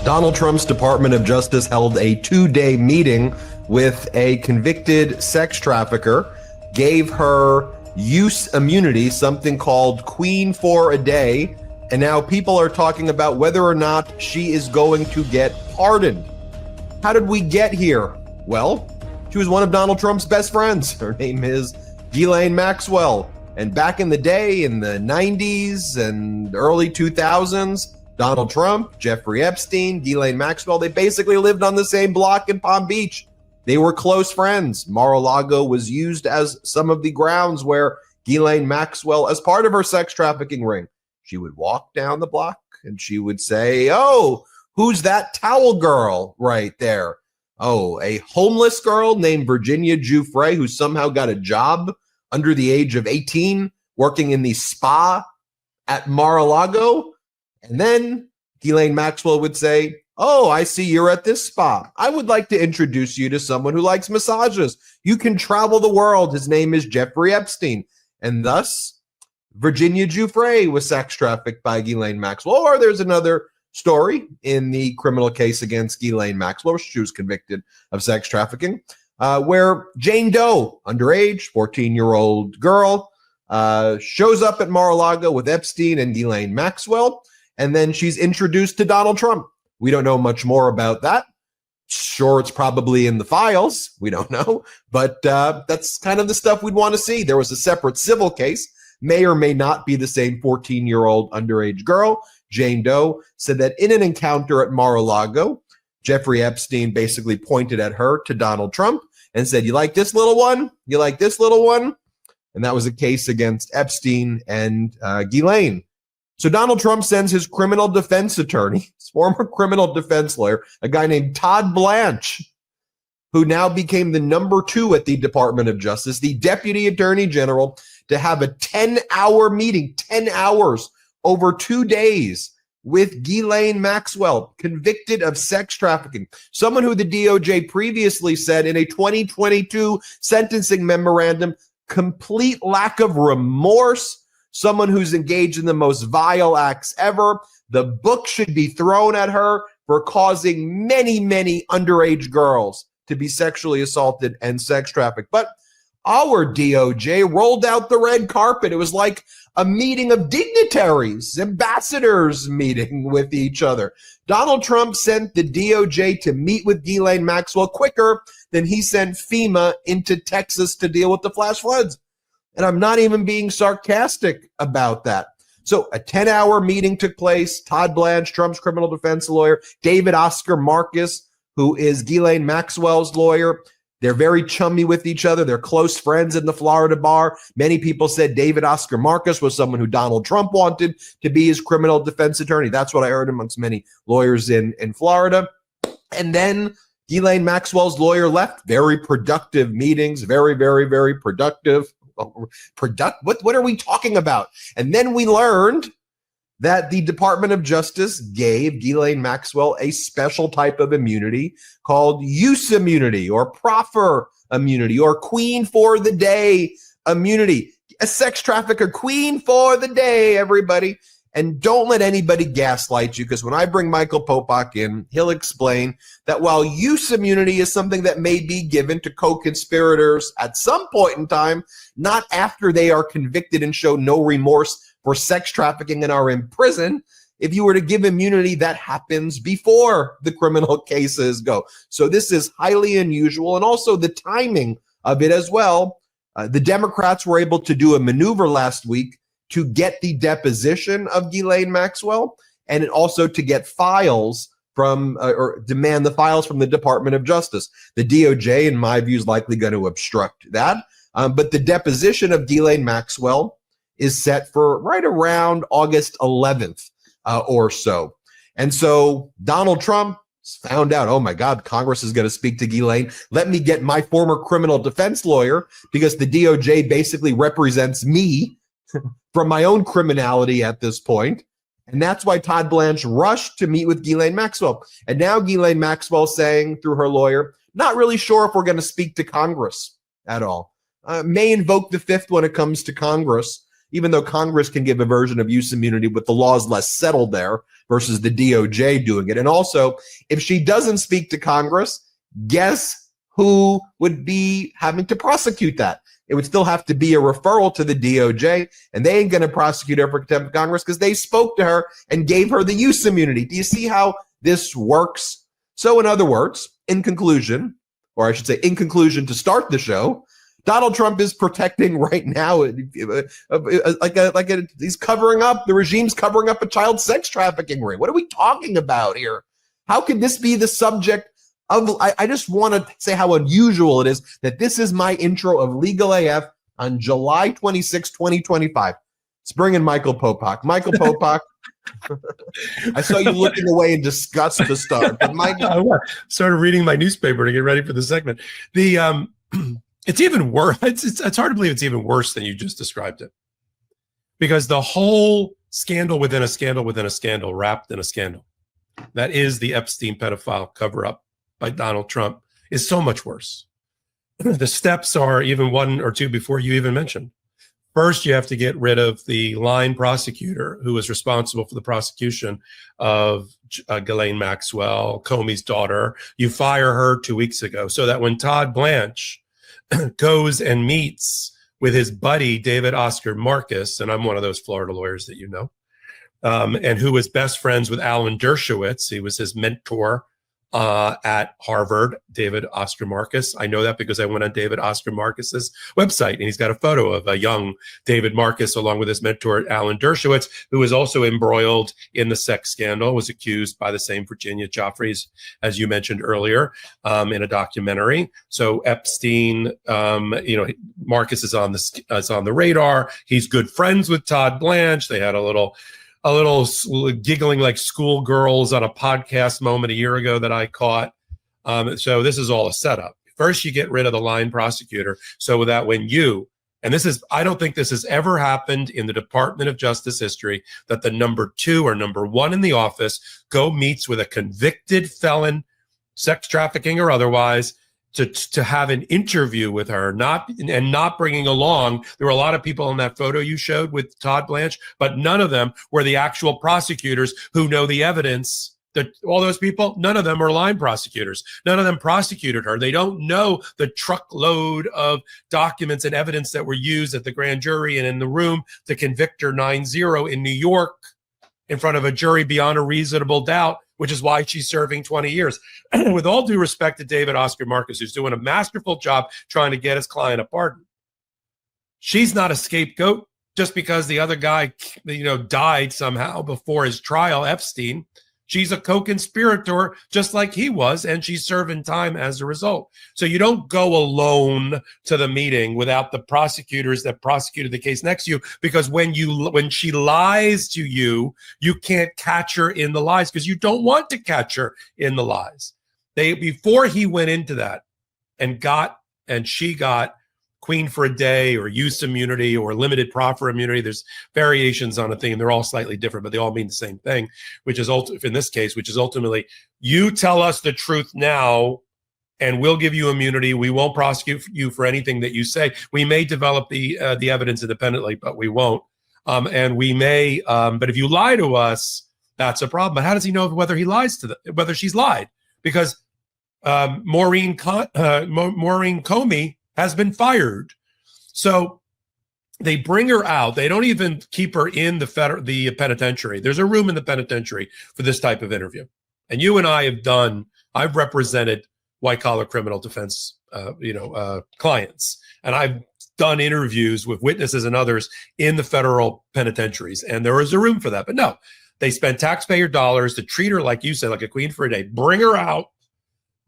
Donald Trump's Department of Justice held a 2-day meeting with a convicted sex trafficker, gave her use immunity, something called Queen for a Day, and now people are talking about whether or not she is going to get pardoned. How did we get here? Well, she was one of Donald Trump's best friends. Her name is Ghislaine Maxwell. And back in the day, in the 90s and early 2000s, Donald Trump, Jeffrey Epstein, Ghislaine Maxwell, they basically lived on the same block in Palm Beach. They were close friends. Mar-a-Lago was used as some of the grounds where Ghislaine Maxwell, as part of her sex trafficking ring, she would walk down the block and she would say, "Oh, who's that towel girl right there? Oh, a homeless girl named Virginia Giuffre who somehow got a job under the age of 18 working in the spa at Mar-a-Lago." And then Ghislaine Maxwell would say, "Oh, I see you're at this spa. I would like to introduce you to someone who likes massages. You can travel the world. His name is Jeffrey Epstein." And thus, Virginia Giuffre was sex trafficked by Ghislaine Maxwell. Or there's another story in the criminal case against Ghislaine Maxwell. She was convicted of sex trafficking, where Jane Doe, underage, 14-year-old girl, shows up at Mar-a-Lago with Epstein and Ghislaine Maxwell, and then she's introduced to Donald Trump. We don't know much more about that. Sure, it's probably in the files. We don't know. But that's kind of the stuff we'd want to see. There was a separate civil case, may or may not be the same 14-year-old underage girl. Jane Doe said that in an encounter at Mar-a-Lago, Jeffrey Epstein basically pointed at her to Donald Trump and said, "You like this little one? You like this little one?" And that was a case against Epstein and Ghislaine. So Donald Trump sends his criminal defense attorney, his former criminal defense lawyer, a guy named Todd Blanche, who now became the number 2 at the Department of Justice, the Deputy Attorney General, to have a 10-hour meeting, 10 hours over 2 days with Ghislaine Maxwell, convicted of sex trafficking, someone who the DOJ previously said in a 2022 sentencing memorandum, complete lack of remorse, someone who's engaged in the most vile acts ever. The book should be thrown at her for causing many, many underage girls to be sexually assaulted and sex trafficked. But our DOJ rolled out the red carpet. It was like a meeting of dignitaries, ambassadors meeting with each other. Donald Trump sent the DOJ to meet with Ghislaine Maxwell quicker than he sent FEMA into Texas to deal with the flash floods. And I'm not even being sarcastic about that. So a 10-hour meeting took place. Todd Blanche, Trump's criminal defense lawyer, David Oscar Marcus, who is Ghislaine Maxwell's lawyer. They're very chummy with each other. They're close friends in the Florida bar. Many people said David Oscar Marcus was someone who Donald Trump wanted to be his criminal defense attorney. That's what I heard amongst many lawyers in Florida. And then Ghislaine Maxwell's lawyer left. Very productive meetings. Very, very, very productive. What are we talking about? And then we learned that the Department of Justice gave Ghislaine Maxwell a special type of immunity called use immunity or proffer immunity or Queen for the Day immunity. A sex trafficker, Queen for the Day, everybody. And don't let anybody gaslight you, because when I bring Michael Popak in, he'll explain that while use immunity is something that may be given to co-conspirators at some point in time, not after they are convicted and show no remorse for sex trafficking and are in prison. If you were to give immunity, that happens before the criminal cases go. So this is highly unusual, and also the timing of it as well. The Democrats were able to do a maneuver last week to get the deposition of Ghislaine Maxwell, and also to get files from or demand the files from the Department of Justice. The DOJ, in my view, is likely going to obstruct that. But the deposition of Ghislaine Maxwell is set for right around August 11th or so. And so Donald Trump found out, oh my God, Congress is going to speak to Ghislaine. Let me get my former criminal defense lawyer, because the DOJ basically represents me from my own criminality at this point. And that's why Todd Blanche rushed to meet with Ghislaine Maxwell. And now Ghislaine Maxwell saying through her lawyer, not really sure if we're going to speak to Congress at all. May invoke the fifth when it comes to Congress. even though Congress can give a version of use immunity, but the law is less settled there versus the DOJ doing it. And also, if she doesn't speak to Congress, guess who would be having to prosecute that? It would still have to be a referral to the DOJ, and they ain't going to prosecute her for contempt of Congress because they spoke to her and gave her the use immunity. Do you see how this works? So in other words, in conclusion, or I should say in conclusion to start the show, Donald Trump is protecting right now, he's covering up, the regime's covering up a child sex trafficking ring. What are we talking about here? How could this be the subject of, I just want to say how unusual it is that this is my intro of Legal AF on July 26, 2025. Let's bring in Michael Popak. Michael Popak, I saw you looking away in disgust to start. But I started reading my newspaper to get ready for the segment. It's even worse. It's hard to believe it's even worse than you just described it. Because the whole scandal within a scandal within a scandal wrapped in a scandal, that is the Epstein pedophile cover-up by Donald Trump, is so much worse. The steps are even one or two before you even mentioned. First, you have to get rid of the line prosecutor who was responsible for the prosecution of Ghislaine Maxwell, Comey's daughter. You fire her 2 weeks ago so that when Todd Blanche goes and meets with his buddy, David Oscar Marcus, and I'm one of those Florida lawyers that you know, and who was best friends with Alan Dershowitz. He was his mentor at Harvard, David Oscar Marcus. I know that because I went on David Oscar Marcus's website, and he's got a photo of a young David Marcus along with his mentor, Alan Dershowitz, who was also embroiled in the sex scandal, was accused by the same Virginia Joffreys, as you mentioned earlier, in a documentary. So Epstein, Marcus is on the radar. He's good friends with Todd Blanche. They had a little giggling like schoolgirls on a podcast moment a year ago that I caught. So this is all a setup. First, you get rid of the line prosecutor so that when I don't think this has ever happened in the Department of Justice history, that the number 2 or number 1 in the office meets with a convicted felon, sex trafficking or otherwise, to have an interview with her, not bringing along. There were a lot of people in that photo you showed with Todd Blanche, but none of them were the actual prosecutors who know the evidence. That all those people, none of them are line prosecutors. None of them prosecuted her. They don't know the truckload of documents and evidence that were used at the grand jury and in the room to convict her 9-0 in New York in front of a jury beyond a reasonable doubt, which is why she's serving 20 years. With all due respect to David Oscar Marcus, who's doing a masterful job trying to get his client a pardon, she's not a scapegoat just because the other guy, died somehow before his trial, Epstein. She's a co-conspirator just like he was, and she's serving time as a result. So you don't go alone to the meeting without the prosecutors that prosecuted the case next to you, because when she lies to you, you can't catch her in the lies because you don't want to catch her in the lies. Before he went into that and she got Queen for a Day or use immunity or limited proffer immunity. There's variations on a thing. They're all slightly different, but they all mean the same thing, which is in this case, which is ultimately, you tell us the truth now and we'll give you immunity. We won't prosecute you for anything that you say. We may develop the evidence independently, but we won't. And we may, but if you lie to us, that's a problem. But how does he know whether whether she's lied? Because Maureen Comey has been fired. So they bring her out. They don't even keep her in the penitentiary. There's a room in the penitentiary for this type of interview. And you and I I've represented white collar criminal defense, clients. And I've done interviews with witnesses and others in the federal penitentiaries. And there is a room for that. But no, they spend taxpayer dollars to treat her, like you said, like a queen for a day, bring her out,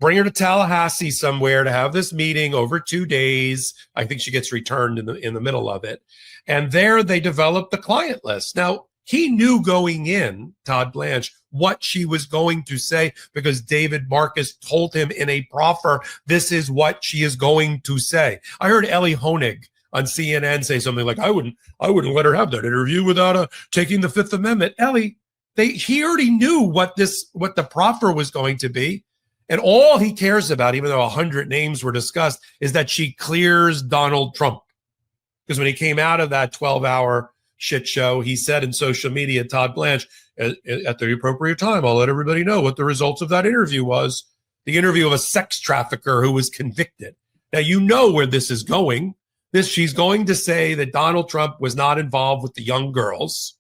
bring her to Tallahassee somewhere to have this meeting over 2 days. I think she gets returned in the middle of it. And there they developed the client list. Now, he knew going in, Todd Blanche, what she was going to say because David Marcus told him in a proffer, this is what she is going to say. I heard Ellie Honig on CNN say something like, I wouldn't let her have that interview without taking the Fifth Amendment. Ellie, he already knew what the proffer was going to be. And all he cares about, even though 100 names were discussed, is that she clears Donald Trump. Because when he came out of that 12-hour shit show, he said in social media, Todd Blanche, at the appropriate time, I'll let everybody know what the results of that interview was. The interview of a sex trafficker who was convicted. Now, you know where this is going. She's going to say that Donald Trump was not involved with the young girls.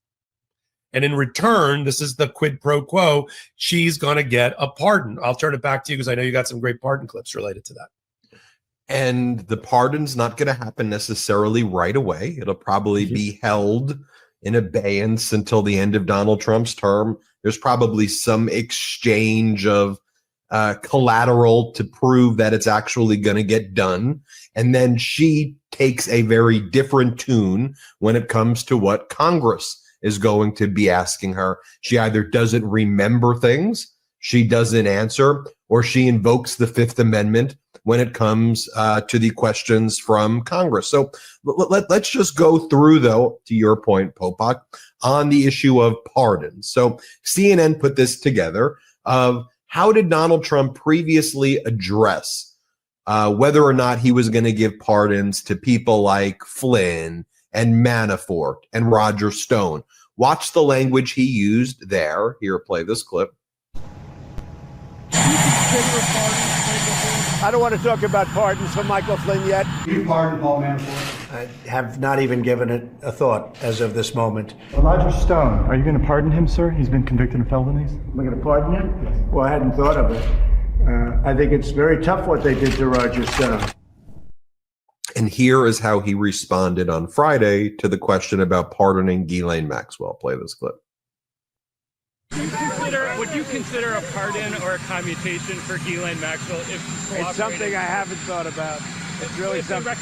And in return, this is the quid pro quo, she's going to get a pardon. I'll turn it back to you because I know you got some great pardon clips related to that. And the pardon's not going to happen necessarily right away. It'll probably be held in abeyance until the end of Donald Trump's term. There's probably some exchange of collateral to prove that it's actually going to get done. And then she takes a very different tune when it comes to what Congress is going to be asking her. She either doesn't remember things, she doesn't answer, or she invokes the Fifth Amendment when it comes to the questions from Congress. So let's just go through, though, to your point, Popak, on the issue of pardons. So CNN put this together of how did Donald Trump previously address whether or not he was going to give pardons to people like Flynn and Manafort and Roger Stone. Watch the language he used there. Here, play this clip. I don't want to talk about pardons for Michael Flynn yet. You pardon Paul Manafort? I have not even given it a thought as of this moment. Roger Stone, are you going to pardon him, sir? He's been convicted of felonies. Am I going to pardon him? Yes. Well, I hadn't thought of it. I think it's very tough what they did to Roger Stone. And here is how he responded on Friday to the question about pardoning Ghislaine Maxwell. Play this clip. Would you consider a pardon or a commutation for Ghislaine Maxwell if It's something I haven't thought about. It's really something.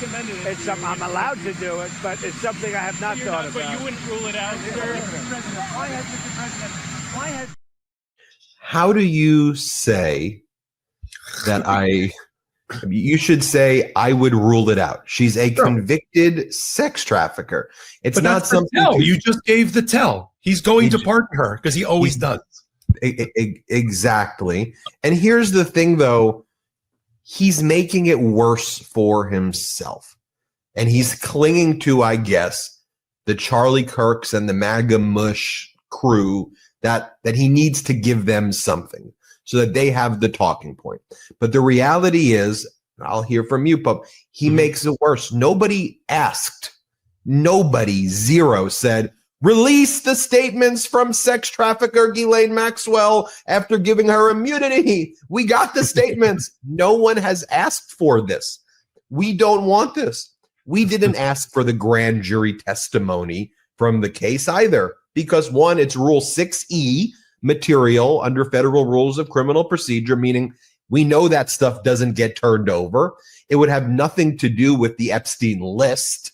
It's something I'm allowed to do it, but it's something I have not thought about. But you wouldn't rule it out, sir. How do you say that you should say I would rule it out? She's a convicted sex trafficker. It's not something. You just gave the tell. He's going to pardon her because he always does. Exactly. And here's the thing, though. He's making it worse for himself. And he's clinging to, I guess, the Charlie Kirks and the MAGA mush crew that he needs to give them something so that they have the talking point. But the reality is, I'll hear from you, Pope, he makes it worse. Nobody asked. Nobody, zero, said, release the statements from sex trafficker Ghislaine Maxwell after giving her immunity. We got the statements. No one has asked for this. We don't want this. We didn't ask for the grand jury testimony from the case either, because one, it's Rule 6E material under federal rules of criminal procedure, meaning we know that stuff doesn't get turned over. It would have nothing to do with the Epstein list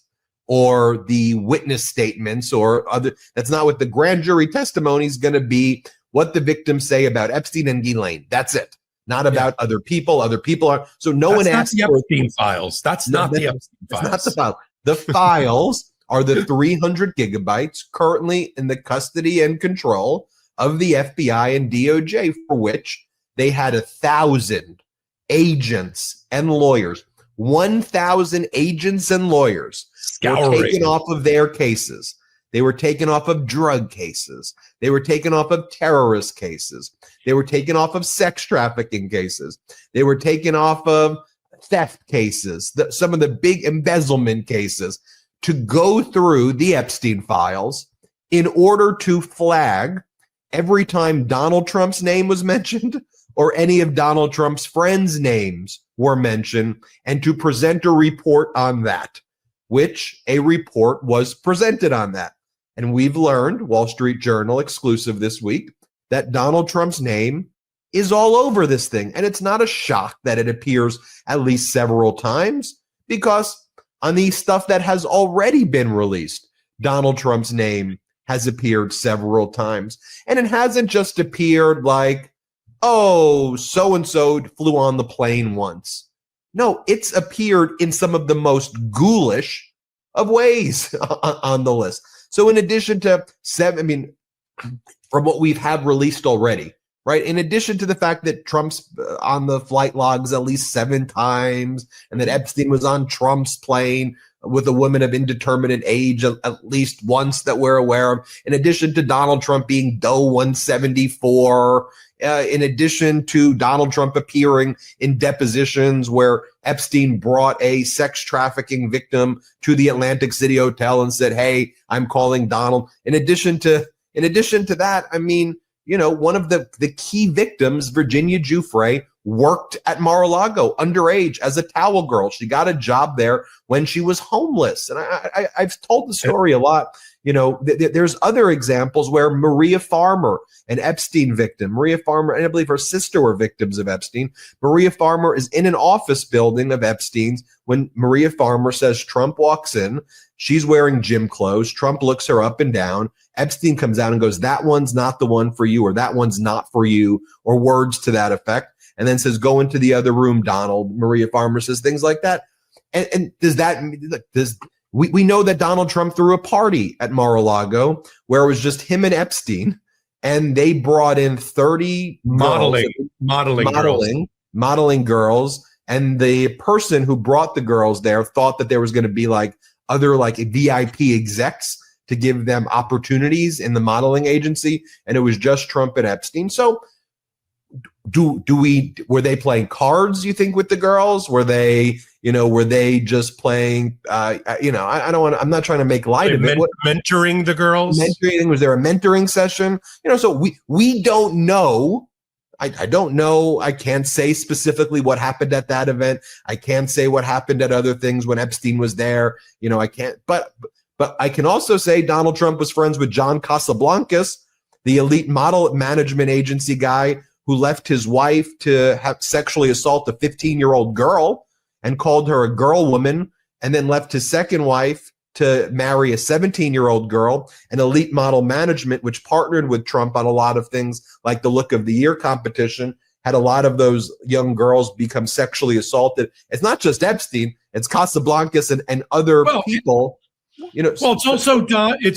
or the witness statements or other. That's not what the grand jury testimony is going to be. What the victims say about Epstein and Ghislaine. That's it. Not about other people. Other people are. So one asked for the Epstein files. That's not the Epstein files. That's not the file. The files are the 300 gigabytes currently in the custody and control of the FBI and DOJ, for which they had 1,000 agents and lawyers. 1,000 agents and lawyers were taken off of their cases. They were taken off of drug cases. They were taken off of terrorist cases. They were taken off of sex trafficking cases. They were taken off of theft cases, some of the big embezzlement cases, to go through the Epstein files in order to flag every time Donald Trump's name was mentioned or any of Donald Trump's friends' names were mentioned, and to present a report on that, which a report was presented on that. And we've learned, Wall Street Journal exclusive this week, that Donald Trump's name is all over this thing. And it's not a shock that it appears at least several times, because on the stuff that has already been released, Donald Trump's name has appeared several times. And it hasn't just appeared like, oh, so-and-so flew on the plane once. No, it's appeared in some of the most ghoulish of ways on the list. So in addition to from what we've had released already, right? In addition to the fact that Trump's on the flight logs at least 7 times and that Epstein was on Trump's plane with a woman of indeterminate age at least once that we're aware of, in addition to Donald Trump being Doe 174, in addition to Donald Trump appearing in depositions where Epstein brought a sex trafficking victim to the Atlantic City Hotel and said, "Hey, I'm calling Donald." In addition to that, I mean, you know, one of the key victims, Virginia Giuffre, worked at Mar-a-Lago underage as a towel girl. She got a job there when she was homeless. And I've told the story a lot. You know, there's other examples where Maria Farmer, an Epstein victim, Maria Farmer, and I believe her sister were victims of Epstein. Maria Farmer is in an office building of Epstein's when Maria Farmer says Trump walks in. She's wearing gym clothes. Trump looks her up and down. Epstein comes out and goes, "That one's not the one for you," or "That one's not for you," or words to that effect. And then says, "Go into the other room, Donald." Maria Farmer says things like that. And we know that Donald Trump threw a party at Mar-a-Lago where it was just him and Epstein, and they brought in 30 modeling girls. And the person who brought the girls there thought that there was going to be like other like VIP execs to give them opportunities in the modeling agency, and it was just Trump and Epstein. So were they playing cards, you think, with the girls? Were they just playing I'm not trying to make light of it. Mentoring the girls? Mentoring, was there a mentoring session? You know, so we don't know. I don't know. I can't say specifically what happened at that event. I can't say what happened at other things when Epstein was there. You know, I can't, but I can also say Donald Trump was friends with John Casablancas, the elite model management agency guy who left his wife to have sexually assault a 15-year-old girl and called her a girl woman, and then left his second wife to marry a 17-year-old girl. And elite model management, which partnered with Trump on a lot of things like the Look of the Year competition, had a lot of those young girls become sexually assaulted. It's not just Epstein, it's Casablancas and other people. You know, well, it's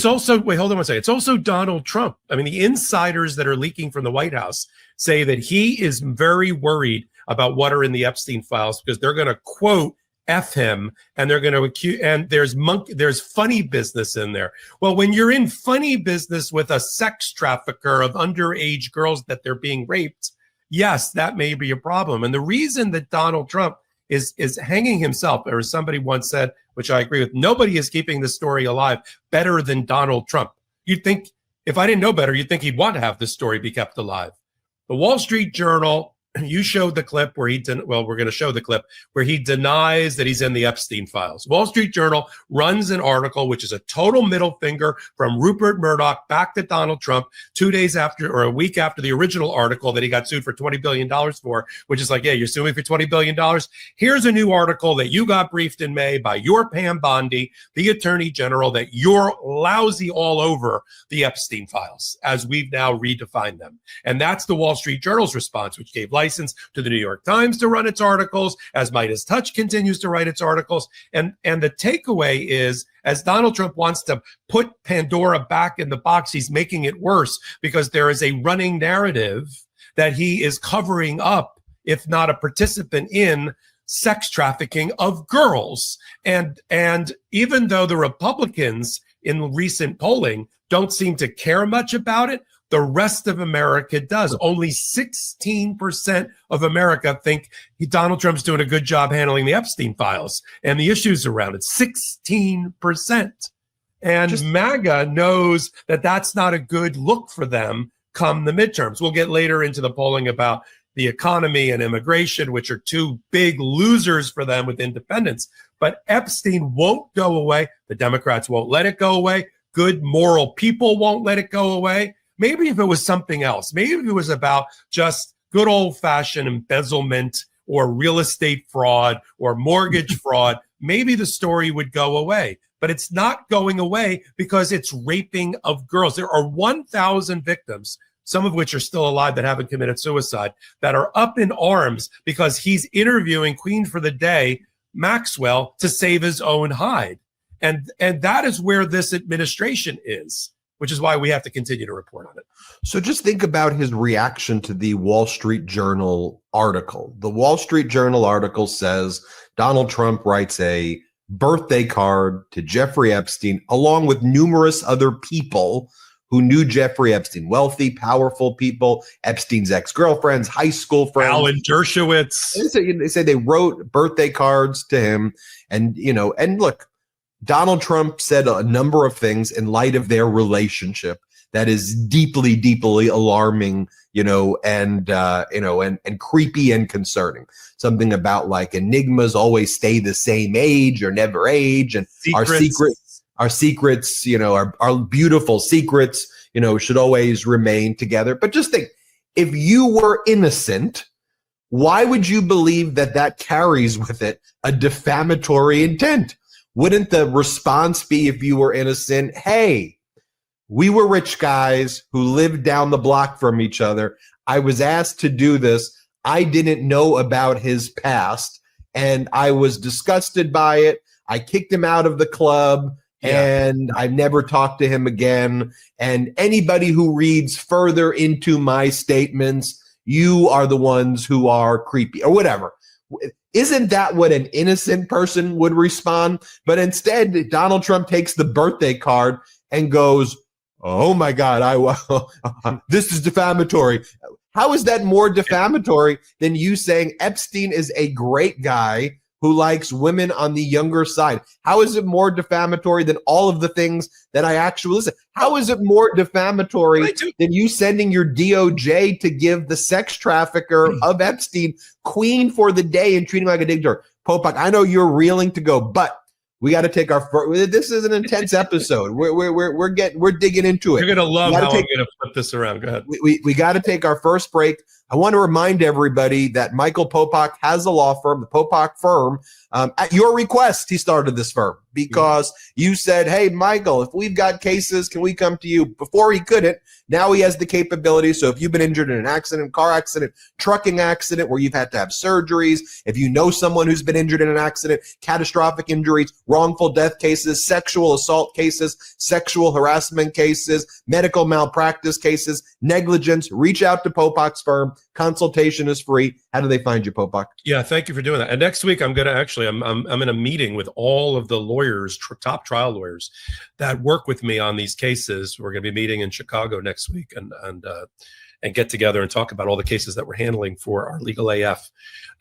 also wait, hold on one second. It's also Donald Trump. I mean, the insiders that are leaking from the White House say that he is very worried about what are in the Epstein files because they're going to quote F him, and they're going to accuse, and there's funny business in there. Well, when you're in funny business with a sex trafficker of underage girls that they're being raped, yes, that may be a problem. And the reason that Donald Trump is hanging himself, or as somebody once said, which I agree with, nobody is keeping this story alive better than Donald Trump. You'd think, if I didn't know better, you'd think he'd want to have this story be kept alive. The Wall Street Journal, you showed the clip where we're going to show the clip where he denies that he's in the Epstein files. Wall Street Journal runs an article, which is a total middle finger from Rupert Murdoch back to Donald Trump 2 days after, or a week after the original article that he got sued for $20 billion for, which is like, yeah, you're suing for $20 billion. Here's a new article that you got briefed in May by your Pam Bondi, the Attorney General, that you're lousy all over the Epstein files as we've now redefined them. And that's the Wall Street Journal's response, which gave license to the New York Times to run its articles, as Midas Touch continues to write its articles. And the takeaway is, as Donald Trump wants to put Pandora back in the box, he's making it worse because there is a running narrative that he is covering up, if not a participant in, sex trafficking of girls. And even though the Republicans in recent polling don't seem to care much about it, the rest of America does. Only 16% of America think Donald Trump's doing a good job handling the Epstein files and the issues around it. 16%. And MAGA knows that that's not a good look for them come the midterms. We'll get later into the polling about the economy and immigration, which are two big losers for them with independents. But Epstein won't go away. The Democrats won't let it go away. Good moral people won't let it go away. Maybe if it was something else, maybe if it was about just good old-fashioned embezzlement or real estate fraud or mortgage fraud, maybe the story would go away. But it's not going away because it's raping of girls. There are 1,000 victims, some of which are still alive that haven't committed suicide, that are up in arms because he's interviewing Queen for the Day, Maxwell, to save his own hide. And that is where this administration is, which is why we have to continue to report on it. So just think about his reaction to the Wall Street Journal article. The Wall Street Journal article says Donald Trump writes a birthday card to Jeffrey Epstein, along with numerous other people who knew Jeffrey Epstein, wealthy, powerful people, Epstein's ex-girlfriends, high school friends. Alan Dershowitz. They say they wrote birthday cards to him. And, and look, Donald Trump said a number of things in light of their relationship that is deeply, deeply alarming, and creepy and concerning. Something about like enigmas always stay the same age or never age. And our secrets, our beautiful secrets, should always remain together. But just think, if you were innocent, why would you believe that carries with it a defamatory intent? Wouldn't the response be, if you were innocent, hey, we were rich guys who lived down the block from each other. I was asked to do this. I didn't know about his past, and I was disgusted by it. I kicked him out of the club, and I've never talked to him again. And anybody who reads further into my statements, you are the ones who are creepy or whatever. Isn't that what an innocent person would respond? But instead, Donald Trump takes the birthday card and goes, oh my God, this is defamatory. How is that more defamatory than you saying Epstein is a great guy who likes women on the younger side? How is it more defamatory than all of the things that I actually listen? How is it more defamatory than you sending your DOJ to give the sex trafficker of Epstein queen for the day and treating him like a dictator? Popak, I know you're reeling to go, but we got to take our first. This is an intense episode. We're digging into it. You're gonna love how I'm gonna flip this around. Go ahead. We got to take our first break. I want to remind everybody that Michael Popak has a law firm, the Popak firm. At your request, he started this firm because you said, hey, Michael, if we've got cases, can we come to you? Before he couldn't. Now he has the capability. So if you've been injured in an accident, car accident, trucking accident where you've had to have surgeries, if you know someone who's been injured in an accident, catastrophic injuries, wrongful death cases, sexual assault cases, sexual harassment cases, medical malpractice cases, negligence, reach out to Popak's firm. Consultation is free. How do they find you, Popak? Yeah, thank you for doing that. And next week, I'm going to actually, I'm in a meeting with all of the lawyers, top trial lawyers that work with me on these cases. We're going to be meeting in Chicago next week and get together and talk about all the cases that we're handling for our Legal AF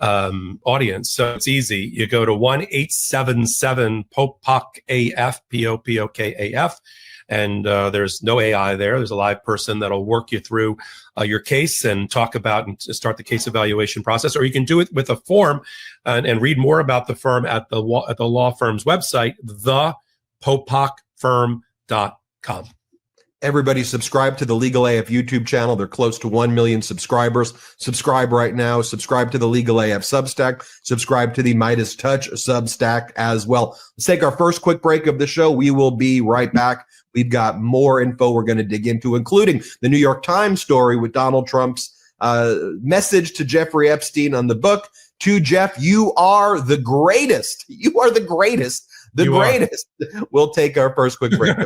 audience. So it's easy. You go to 1-877-POPOK-AF, POPOK-AF. And there's no AI there. There's a live person that'll work you through your case and talk about and start the case evaluation process. Or you can do it with a form and read more about the firm at the law firm's website, thepopakfirm.com. Everybody subscribe to the Legal AF YouTube channel. They're close to 1 million subscribers. Subscribe right now. Subscribe to the Legal AF Substack. Subscribe to the Midas Touch Substack as well. Let's take our first quick break of the show. We will be right back. We've got more info we're going to dig into, including the New York Times story with Donald Trump's message to Jeffrey Epstein on the book. To Jeff, you are the greatest. You are the greatest. The greatest. We'll take our first quick break.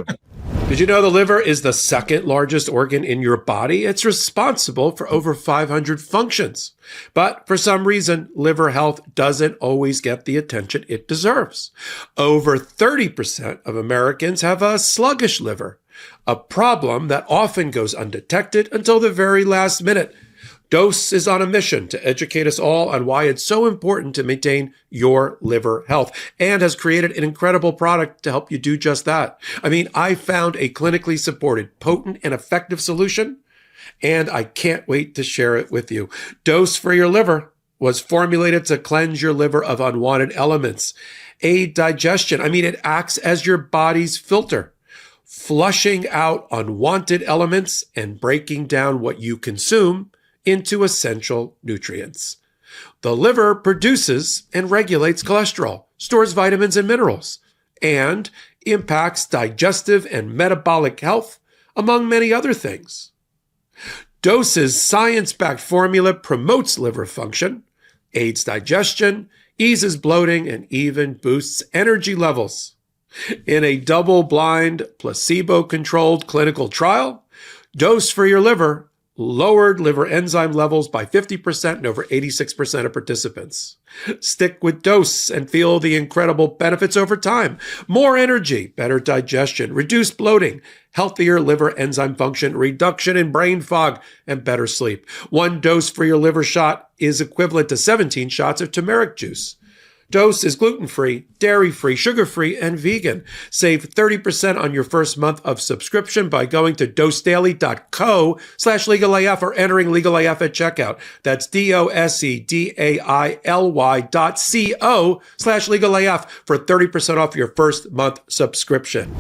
Did you know the liver is the second largest organ in your body? It's responsible for over 500 functions. But for some reason, liver health doesn't always get the attention it deserves. Over 30% of Americans have a sluggish liver, a problem that often goes undetected until the very last minute. Dose is on a mission to educate us all on why it's so important to maintain your liver health and has created an incredible product to help you do just that. I mean, I found a clinically supported, potent, and effective solution, and I can't wait to share it with you. Dose for Your Liver was formulated to cleanse your liver of unwanted elements, aid digestion. I mean, it acts as your body's filter, flushing out unwanted elements and breaking down what you consume into essential nutrients. The liver produces and regulates cholesterol, stores vitamins and minerals, and impacts digestive and metabolic health, among many other things. Dose's science-backed formula promotes liver function, aids digestion, eases bloating, and even boosts energy levels. In a double-blind, placebo-controlled clinical trial, Dose for Your Liver lowered liver enzyme levels by 50% in over 86% of participants. Stick with dose and feel the incredible benefits over time. More energy, better digestion, reduced bloating, healthier liver enzyme function, reduction in brain fog, and better sleep. One dose for your liver shot is equivalent to 17 shots of turmeric juice. Dose is gluten-free, dairy-free, sugar-free, and vegan. Save 30% on your first month of subscription by going to dosedaily.co/legalaf or entering legalaf at checkout. That's dosedaily.co/legalaf for 30% off your first month subscription.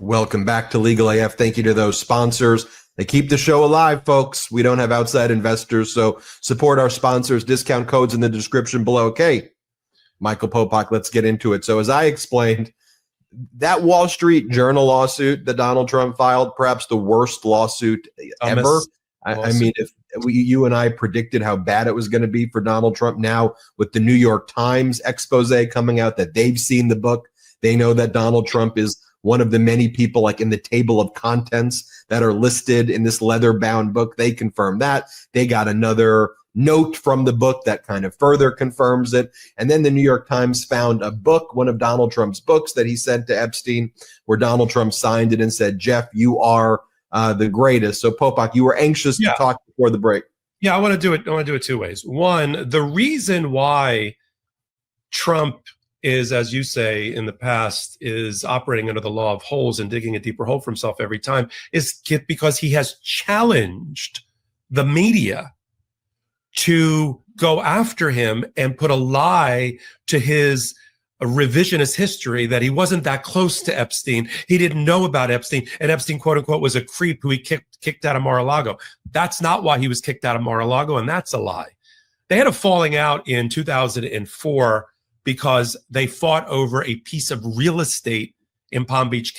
Welcome back to Legal AF. Thank you to those sponsors. They keep the show alive, folks. We don't have outside investors, so support our sponsors. Discount codes in the description below. Okay. Michael Popak, let's get into it. So as I explained, that Wall Street Journal lawsuit that Donald Trump filed, perhaps the worst lawsuit ever. I mean, if you and I predicted how bad it was going to be for Donald Trump, now with the New York Times expose coming out that they've seen the book, they know that Donald Trump is one of the many people like in the table of contents that are listed in this leather-bound book. They confirmed that. They got another note from the book that kind of further confirms it. And then the New York Times found a book, one of Donald Trump's books that he sent to Epstein, where Donald Trump signed it and said, Jeff, you are the greatest. So Popak, you were anxious to talk before the break. Yeah, I want to do it two ways. One, the reason why Trump is, as you say in the past, is operating under the law of holes and digging a deeper hole for himself every time is because he has challenged the media to go after him and put a lie to his revisionist history that he wasn't that close to Epstein. He didn't know about Epstein, and Epstein, quote unquote, was a creep who he kicked out of Mar-a-Lago. That's not why he was kicked out of Mar-a-Lago, and that's a lie. They had a falling out in 2004 because they fought over a piece of real estate in Palm Beach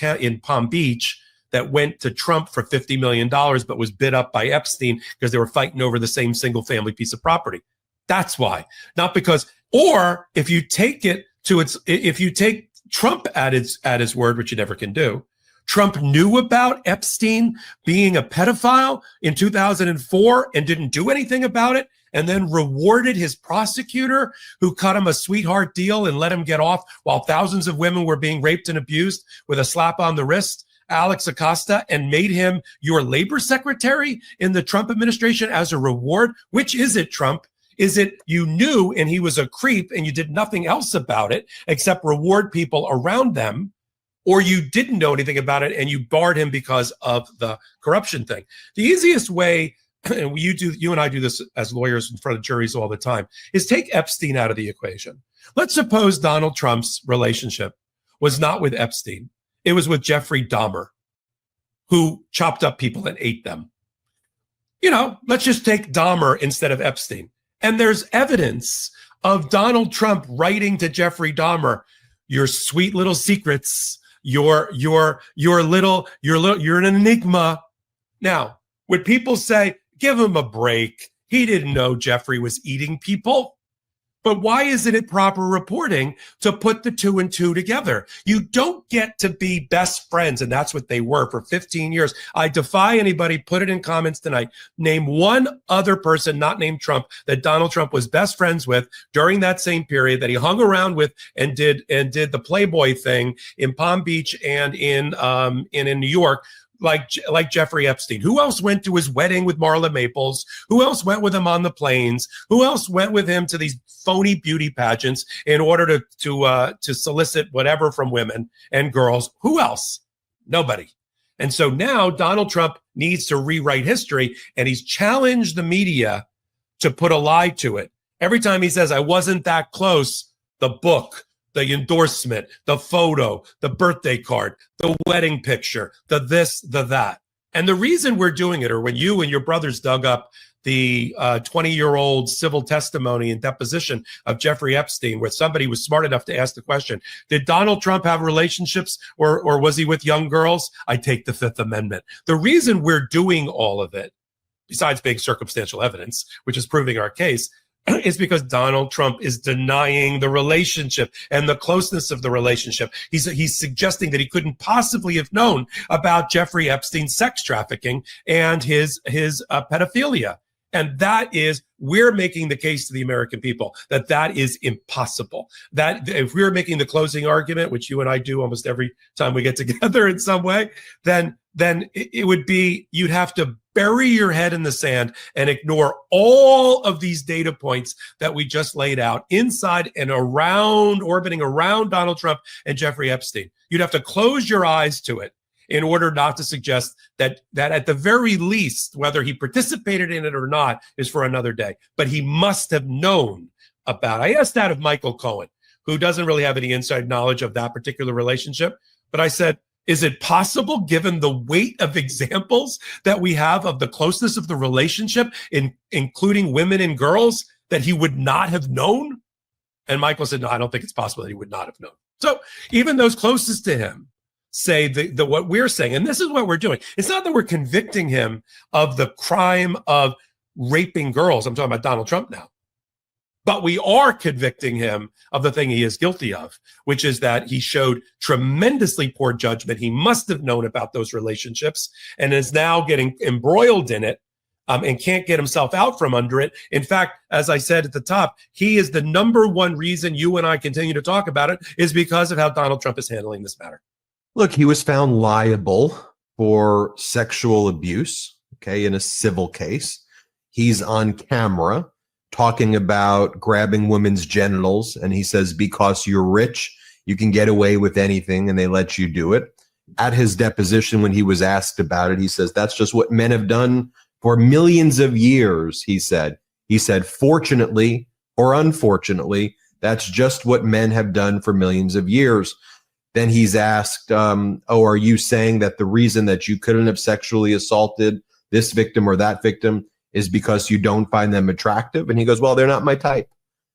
that went to Trump for $50 million, but was bid up by Epstein because they were fighting over the same single family piece of property. That's why. Not because, or if you take it to if you take Trump at his word, which you never can do, Trump knew about Epstein being a pedophile in 2004 and didn't do anything about it, and then rewarded his prosecutor who cut him a sweetheart deal and let him get off while thousands of women were being raped and abused with a slap on the wrist, Alex Acosta, and made him your labor secretary in the Trump administration as a reward. Which is it, Trump? Is it you knew and he was a creep and you did nothing else about it except reward people around them, or you didn't know anything about it and you barred him because of the corruption thing? The easiest way, and you and I do this as lawyers in front of juries all the time, is take Epstein out of the equation. Let's suppose Donald Trump's relationship was not with Epstein. It was with Jeffrey Dahmer, who chopped up people and ate them. Let's just take Dahmer instead of Epstein. And there's evidence of Donald Trump writing to Jeffrey Dahmer, your sweet little secrets, you're an enigma. Now, would people say, give him a break? He didn't know Jeffrey was eating people. But why isn't it proper reporting to put the two and two together? You don't get to be best friends, and that's what they were for 15 years. I defy anybody, put it in comments tonight, name one other person not named Trump that Donald Trump was best friends with during that same period, that he hung around with and did the Playboy thing in Palm Beach and in New York, like Jeffrey Epstein. Who else went to his wedding with Marla Maples? Who else went with him on the planes? Who else went with him to these phony beauty pageants in order to solicit whatever from women and girls? Who else? Nobody. And so now Donald Trump needs to rewrite history, and he's challenged the media to put a lie to it. Every time he says, I wasn't that close, the book, the endorsement, the photo, the birthday card, the wedding picture, the this, the that. And the reason we're doing it, or when you and your brothers dug up the 20-year-old civil testimony and deposition of Jeffrey Epstein, where somebody was smart enough to ask the question, did Donald Trump have relationships or was he with young girls? I take the Fifth Amendment. The reason we're doing all of it, besides being circumstantial evidence, which is proving our case, is because Donald Trump is denying the relationship and the closeness of the relationship. He's suggesting that he couldn't possibly have known about Jeffrey Epstein's sex trafficking and his pedophilia. And that is, we're making the case to the American people that is impossible. That if we're making the closing argument, which you and I do almost every time we get together in some way, then it would be, you'd have to bury your head in the sand and ignore all of these data points that we just laid out inside and around, orbiting around Donald Trump and Jeffrey Epstein. You'd have to close your eyes to it in order not to suggest that at the very least, whether he participated in it or not is for another day. But he must have known about it. I asked that of Michael Cohen, who doesn't really have any inside knowledge of that particular relationship. But I said, is it possible, given the weight of examples that we have of the closeness of the relationship, including women and girls, that he would not have known? And Michael said, no, I don't think it's possible that he would not have known. So even those closest to him say the what we're saying, and this is what we're doing. It's not that we're convicting him of the crime of raping girls. I'm talking about Donald Trump now. But we are convicting him of the thing he is guilty of, which is that he showed tremendously poor judgment. He must have known about those relationships and is now getting embroiled in it and can't get himself out from under it. In fact, as I said at the top, he is the number one reason you and I continue to talk about it is because of how Donald Trump is handling this matter. Look, he was found liable for sexual abuse, okay, in a civil case. He's on camera talking about grabbing women's genitals, and he says, because you're rich, you can get away with anything, and they let you do it. At his deposition, when he was asked about it, he says, that's just what men have done for millions of years, he said. He said, fortunately or unfortunately, that's just what men have done for millions of years. Then he's asked, are you saying that the reason that you couldn't have sexually assaulted this victim or that victim is because you don't find them attractive? And he goes, well, they're not my type.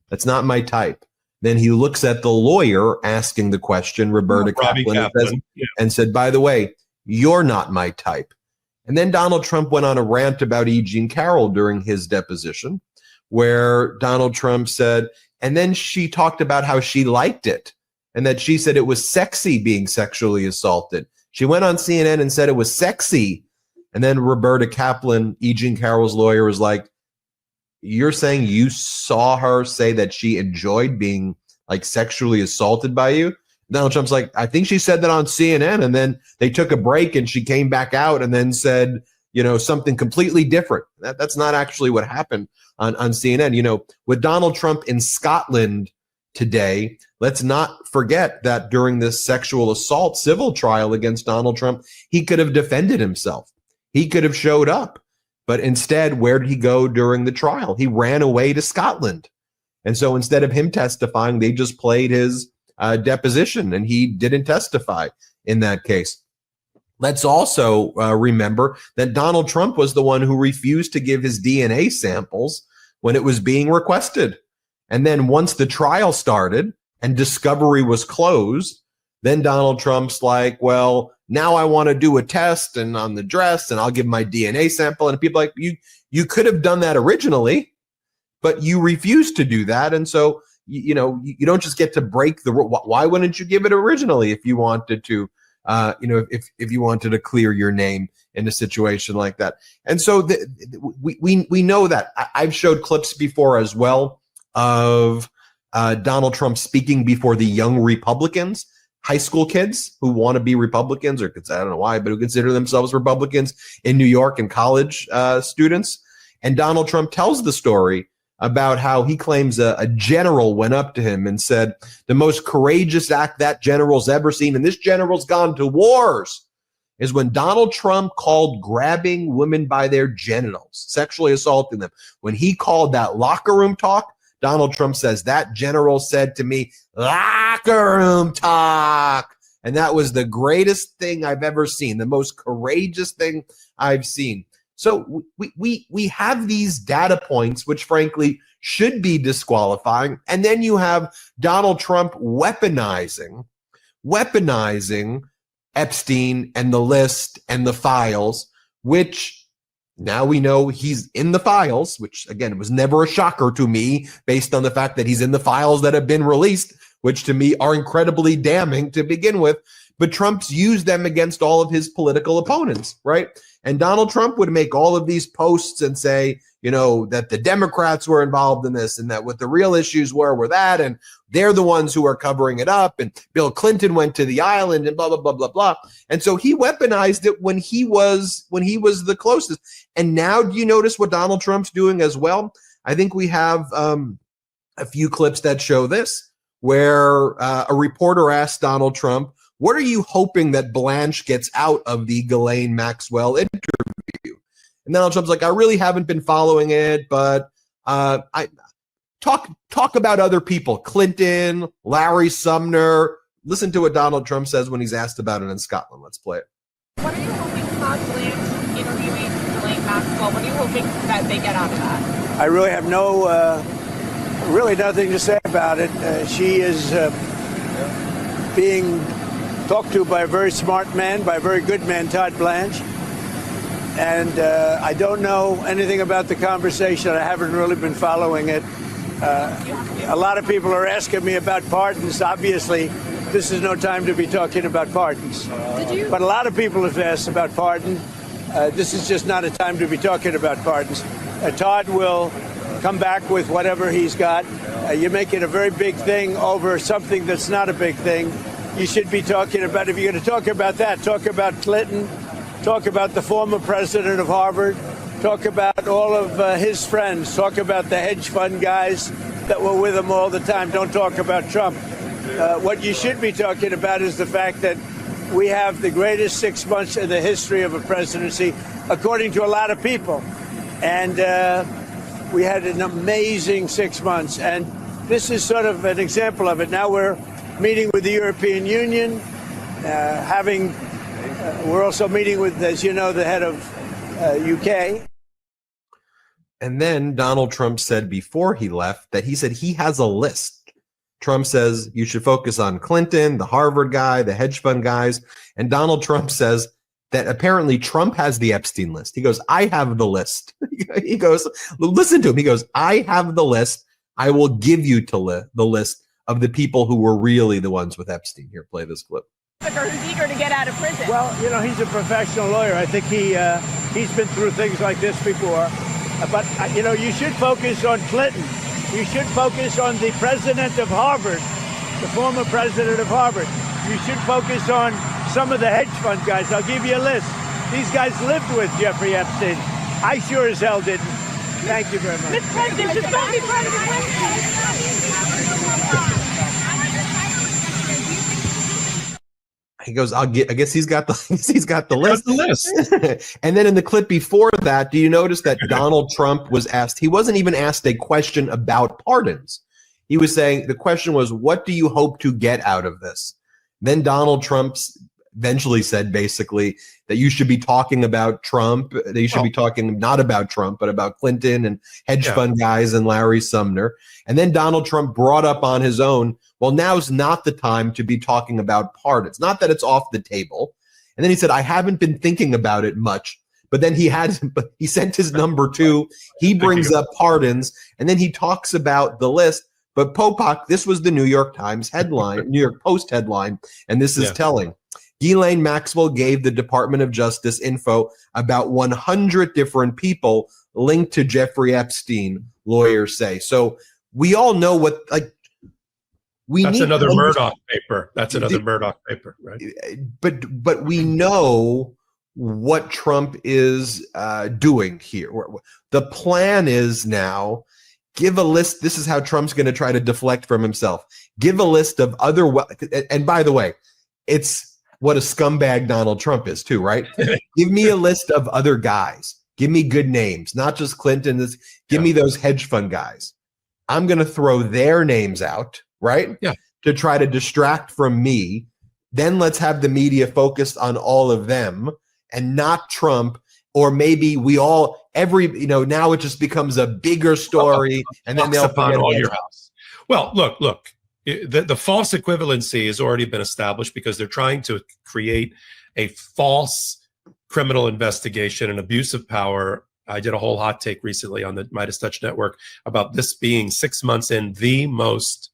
That's not my type. Then he looks at the lawyer asking the question, Roberta Kaplan, and said, by the way, you're not my type. And then Donald Trump went on a rant about E. Jean Carroll during his deposition, where Donald Trump said, and then she talked about how she liked it. And that she said it was sexy being sexually assaulted. She went on CNN and said it was sexy. And then Roberta Kaplan, E. Jean Carroll's lawyer, was like, you're saying you saw her say that she enjoyed being like sexually assaulted by you? Donald Trump's like, I think she said that on CNN. And then they took a break and she came back out and then said, something completely different. That's not actually what happened on CNN. With Donald Trump in Scotland today, let's not forget that during this sexual assault civil trial against Donald Trump, he could have defended himself. He could have showed up. But instead, where did he go during the trial? He ran away to Scotland. And so instead of him testifying, they just played his deposition, and he didn't testify in that case. Let's also remember that Donald Trump was the one who refused to give his DNA samples when it was being requested. And then once the trial started and discovery was closed, then Donald Trump's like, well, now I want to do a test and on the dress and I'll give my DNA sample. And people are like, you could have done that originally, but you refused to do that. And so, you don't just get to break the rule. Why wouldn't you give it originally if you wanted to, if you wanted to clear your name in a situation like that? And so we know that. I've showed clips before as well of Donald Trump speaking before the young Republicans, high school kids who want to be Republicans, or I don't know why, but who consider themselves Republicans in New York, and college students. And Donald Trump tells the story about how he claims a general went up to him and said, the most courageous act that general's ever seen, and this general's gone to wars, is when Donald Trump called grabbing women by their genitals, sexually assaulting them. When he called that locker room talk, Donald Trump says, that general said to me, locker room talk. And that was the greatest thing I've ever seen, the most courageous thing I've seen. So we have these data points, which frankly should be disqualifying. And then you have Donald Trump weaponizing Epstein and the list and the files, which Now we know he's in the files, which again was never a shocker to me based on the fact that he's in the files that have been released, which to me are incredibly damning to begin with. But Trump's used them against all of his political opponents, right? And Donald Trump would make all of these posts and say, you know, that the Democrats were involved in this and that what the real issues were that, and they're the ones who are covering it up. And Bill Clinton went to the island and blah, blah, blah, blah, blah. And so he weaponized it when he was the closest. And now do you notice what Donald Trump's doing as well? I think we have a few clips that show this, where a reporter asked Donald Trump, what are you hoping that Blanche gets out of the Ghislaine Maxwell interview? And Donald Trump's like, I really haven't been following it, but I talk about other people, Clinton, Larry Sumner. Listen to what Donald Trump says when he's asked about it in Scotland. Let's play it. What are you hoping about Blanche interviewing Ghislaine Maxwell? What are you hoping that they get out of that? I really have really nothing to say about it. She is being talked to by a very smart man, by a very good man, Todd Blanche. And I don't know anything about the conversation. I haven't really been following it. A lot of people are asking me about pardons. Obviously, this is no time to be talking about pardons. But a lot of people have asked about pardon. This is just not a time to be talking about pardons. Todd will come back with whatever he's got. You're making a very big thing over something that's not a big thing. You should be talking about, if you're going to talk about that, talk about Clinton, talk about the former president of Harvard, talk about all of his friends, talk about the hedge fund guys that were with him all the time. Don't talk about Trump. What you should be talking about is the fact that we have the greatest 6 months in the history of a presidency, according to a lot of people. And we had an amazing 6 months. And this is sort of an example of it. Now we're meeting with the European Union, we're also meeting with, as you know, the head of UK. And then Donald Trump said before he left that he said he has a list. Trump says you should focus on Clinton, the Harvard guy, the hedge fund guys. And Donald Trump says that apparently Trump has the Epstein list. He goes, I have the list. He goes, listen to him. He goes, I have the list. I will give you the list of the people who were really the ones with Epstein. Here, play this clip. Who's eager to get out of prison? Well, you know, he's a professional lawyer. I think he's been through things like this before. But, you know, you should focus on Clinton. You should focus on the president of Harvard, the former president of Harvard. You should focus on some of the hedge fund guys. I'll give you a list. These guys lived with Jeffrey Epstein. I sure as hell didn't. Thank you very much. Mr. President, should not be part of the He goes, I guess he's got the list. The list. And then in the clip before that, do you notice that Donald Trump was asked, he wasn't even asked a question about pardons. He was saying, the question was, what do you hope to get out of this? Then Donald Trump eventually said basically that you should be talking about Trump. That you should be talking not about Trump, but about Clinton and hedge fund guys and Larry Sumner. And then Donald Trump brought up on his own, well, now's not the time to be talking about pardons. Not that it's off the table. And then he said, I haven't been thinking about it much. But then he sent his number 2. He brings up pardons, and then he talks about the list. But Popak, this was the New York Times headline, New York Post headline, and this is telling. Ghislaine Maxwell gave the Department of Justice info about 100 different people linked to Jeffrey Epstein, lawyers say. So we all know what, like, That's another Murdoch paper. That's another Murdoch paper, right? But we know what Trump is doing here. The plan is now, give a list. This is how Trump's going to try to deflect from himself. Give a list of other, and by the way, it's what a scumbag Donald Trump is too, right? Give me a list of other guys. Give me good names, not just Clinton. Give me those hedge fund guys. I'm going to throw their names out, right? Yeah. To try to distract from me. Then let's have the media focused on all of them and not Trump. Or maybe now it just becomes a bigger story, and then they'll forget all your house. Well, look. The false equivalency has already been established because they're trying to create a false criminal investigation and abuse of power I did a whole hot take recently on the Midas Touch Network about this being 6 months in the most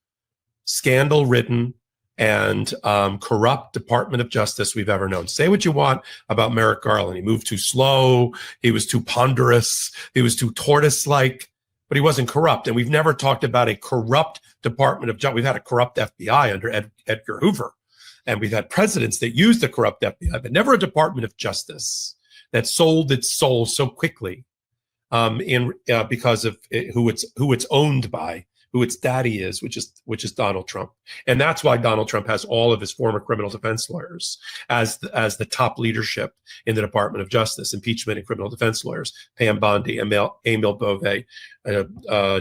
scandal-ridden and corrupt Department of Justice we've ever known. Say what you want about Merrick Garland. He moved too slow. He was too ponderous. He was too tortoise-like, but he wasn't corrupt. And we've never talked about a corrupt Department of Justice. We've had a corrupt FBI under Edgar Hoover. And we've had presidents that used the corrupt FBI, but never a Department of Justice that sold its soul so quickly because of who it's owned by, who its daddy is, which is Donald Trump. And that's why Donald Trump has all of his former criminal defense lawyers as the top leadership in the Department of Justice, impeachment and criminal defense lawyers: Pam Bondi, Emil Bove,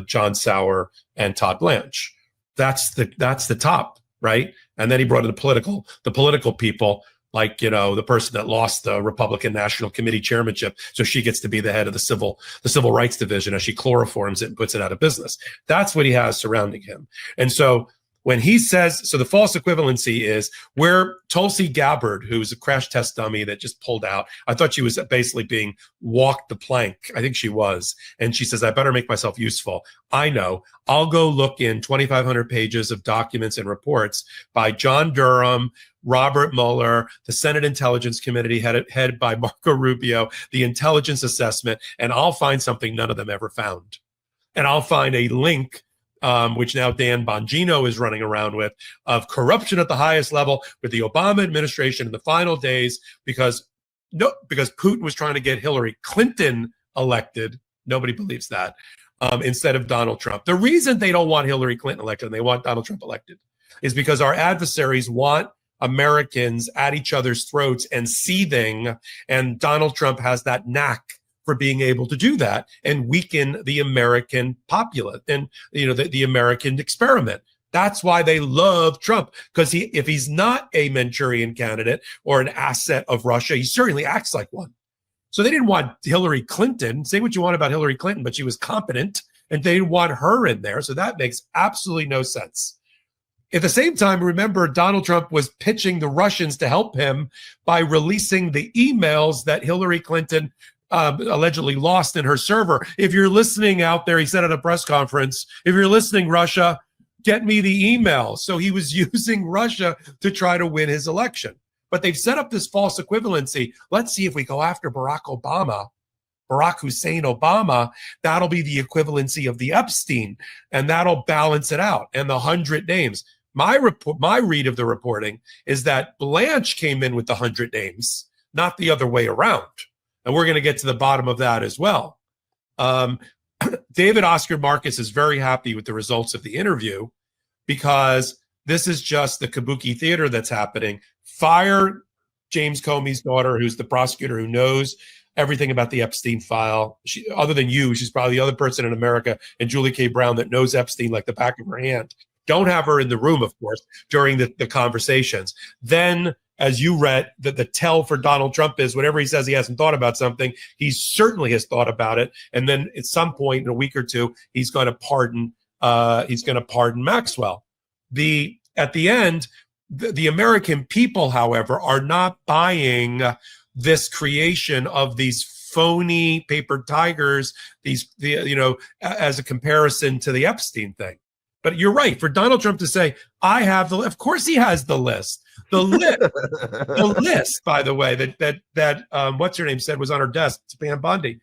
John Sauer, and Todd Blanche. That's the top, right? And then he brought in the political people, like, the person that lost the Republican National Committee chairmanship, so she gets to be the head of the Civil Rights Division as she chloroforms it and puts it out of business. That's what he has surrounding him. And so when he says, so the false equivalency is where Tulsi Gabbard, who's a crash test dummy that just pulled out, I thought she was basically being walked the plank. I think she was. And she says, I better make myself useful. I know. I'll go look in 2,500 pages of documents and reports by John Durham, Robert Mueller, the Senate Intelligence Committee headed by Marco Rubio, the intelligence assessment, and I'll find something none of them ever found. And I'll find a link, which now Dan Bongino is running around with, of corruption at the highest level with the Obama administration in the final days because Putin was trying to get Hillary Clinton elected. Nobody believes that. Instead of Donald Trump. The reason they don't want Hillary Clinton elected and they want Donald Trump elected is because our adversaries want Americans at each other's throats and seething, and Donald Trump has that knack for being able to do that and weaken the American populace and the American experiment. That's why they love Trump, because if he's not a Manchurian candidate or an asset of Russia, he certainly acts like one. So they didn't want Hillary Clinton. Say what you want about Hillary Clinton, but she was competent, and they didn't want her in there. So that makes absolutely no sense. At the same time, remember, Donald Trump was pitching the Russians to help him by releasing the emails that Hillary Clinton allegedly lost in her server. If you're listening out there, he said at a press conference, if you're listening, Russia, get me the email. So he was using Russia to try to win his election. But they've set up this false equivalency. Let's see if we go after Barack Hussein Obama, that'll be the equivalency of the Epstein, and that'll balance it out. And the 100 names. My read of the reporting is that Blanche came in with the 100 names, not the other way around. And we're going to get to the bottom of that as well. David Oscar Marcus is very happy with the results of the interview because this is just the kabuki theater that's happening. Fire James Comey's daughter, who's the prosecutor who knows everything about the Epstein file. Other than you, she's probably the other person in America, and Julie K. Brown, that knows Epstein like the back of her hand. Don't have her in the room, of course, during the conversations. Then, as you read, the tell for Donald Trump is whenever he says he hasn't thought about something, he certainly has thought about it. And then at some point in a week or two, he's going to pardon Maxwell. At the end, the American people, however, are not buying this creation of these phony paper tigers, as a comparison to the Epstein thing. But you're right. For Donald Trump to say, I have of course he has the list. The list, by the way, that what's her name said was on her desk, Pam Bondi,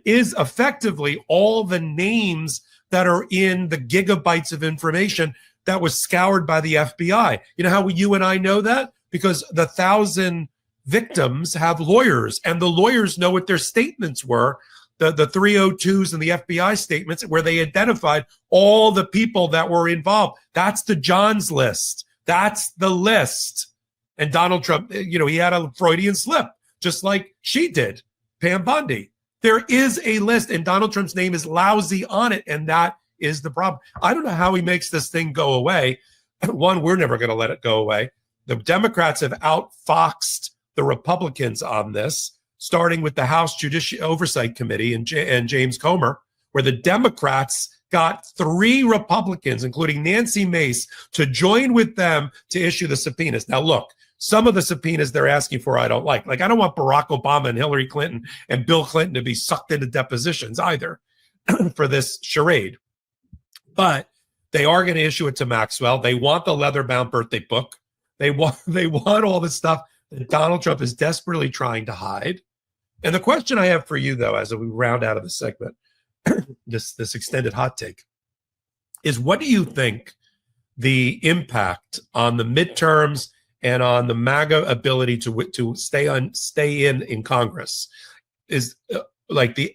is effectively all the names that are in the gigabytes of information that was scoured by the FBI. You know how you and I know that? Because the 1,000 victims have lawyers, and the lawyers know what their statements were. The 302s and the FBI statements where they identified all the people that were involved. That's the John's list. That's the list. And Donald Trump, he had a Freudian slip, just like she did, Pam Bondi. There is a list, and Donald Trump's name is lousy on it, and that is the problem. I don't know how he makes this thing go away. One, we're never going to let it go away. The Democrats have outfoxed the Republicans on this, starting with the House Judicial Oversight Committee and James Comer, where the Democrats got 3 Republicans, including Nancy Mace, to join with them to issue the subpoenas. Now, look, some of the subpoenas they're asking for I don't like. Like, I don't want Barack Obama and Hillary Clinton and Bill Clinton to be sucked into depositions either for this charade. But they are going to issue it to Maxwell. They want the leather-bound birthday book. They want all the stuff that Donald Trump is desperately trying to hide. And the question I have for you, though, as we round out of the segment, this extended hot take, is what do you think the impact on the midterms and on the MAGA ability to stay in Congress is?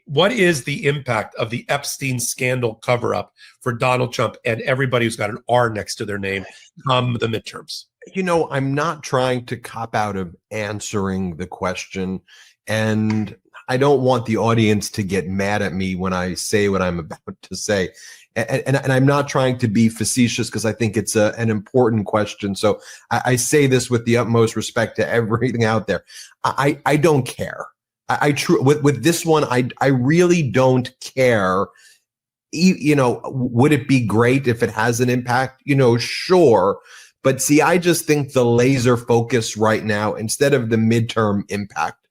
What is the impact of the Epstein scandal cover-up for Donald Trump and everybody who's got an R next to their name come the midterms? You know, I'm not trying to cop out of answering the question, and I don't want the audience to get mad at me when I say what I'm about to say. And I'm not trying to be facetious because I think it's an important question. So I say this with the utmost respect to everything out there. I don't care. With this one, I really don't care. You know, would it be great if it has an impact? You know, sure. But see, I just think the laser focus right now, instead of the midterm impact,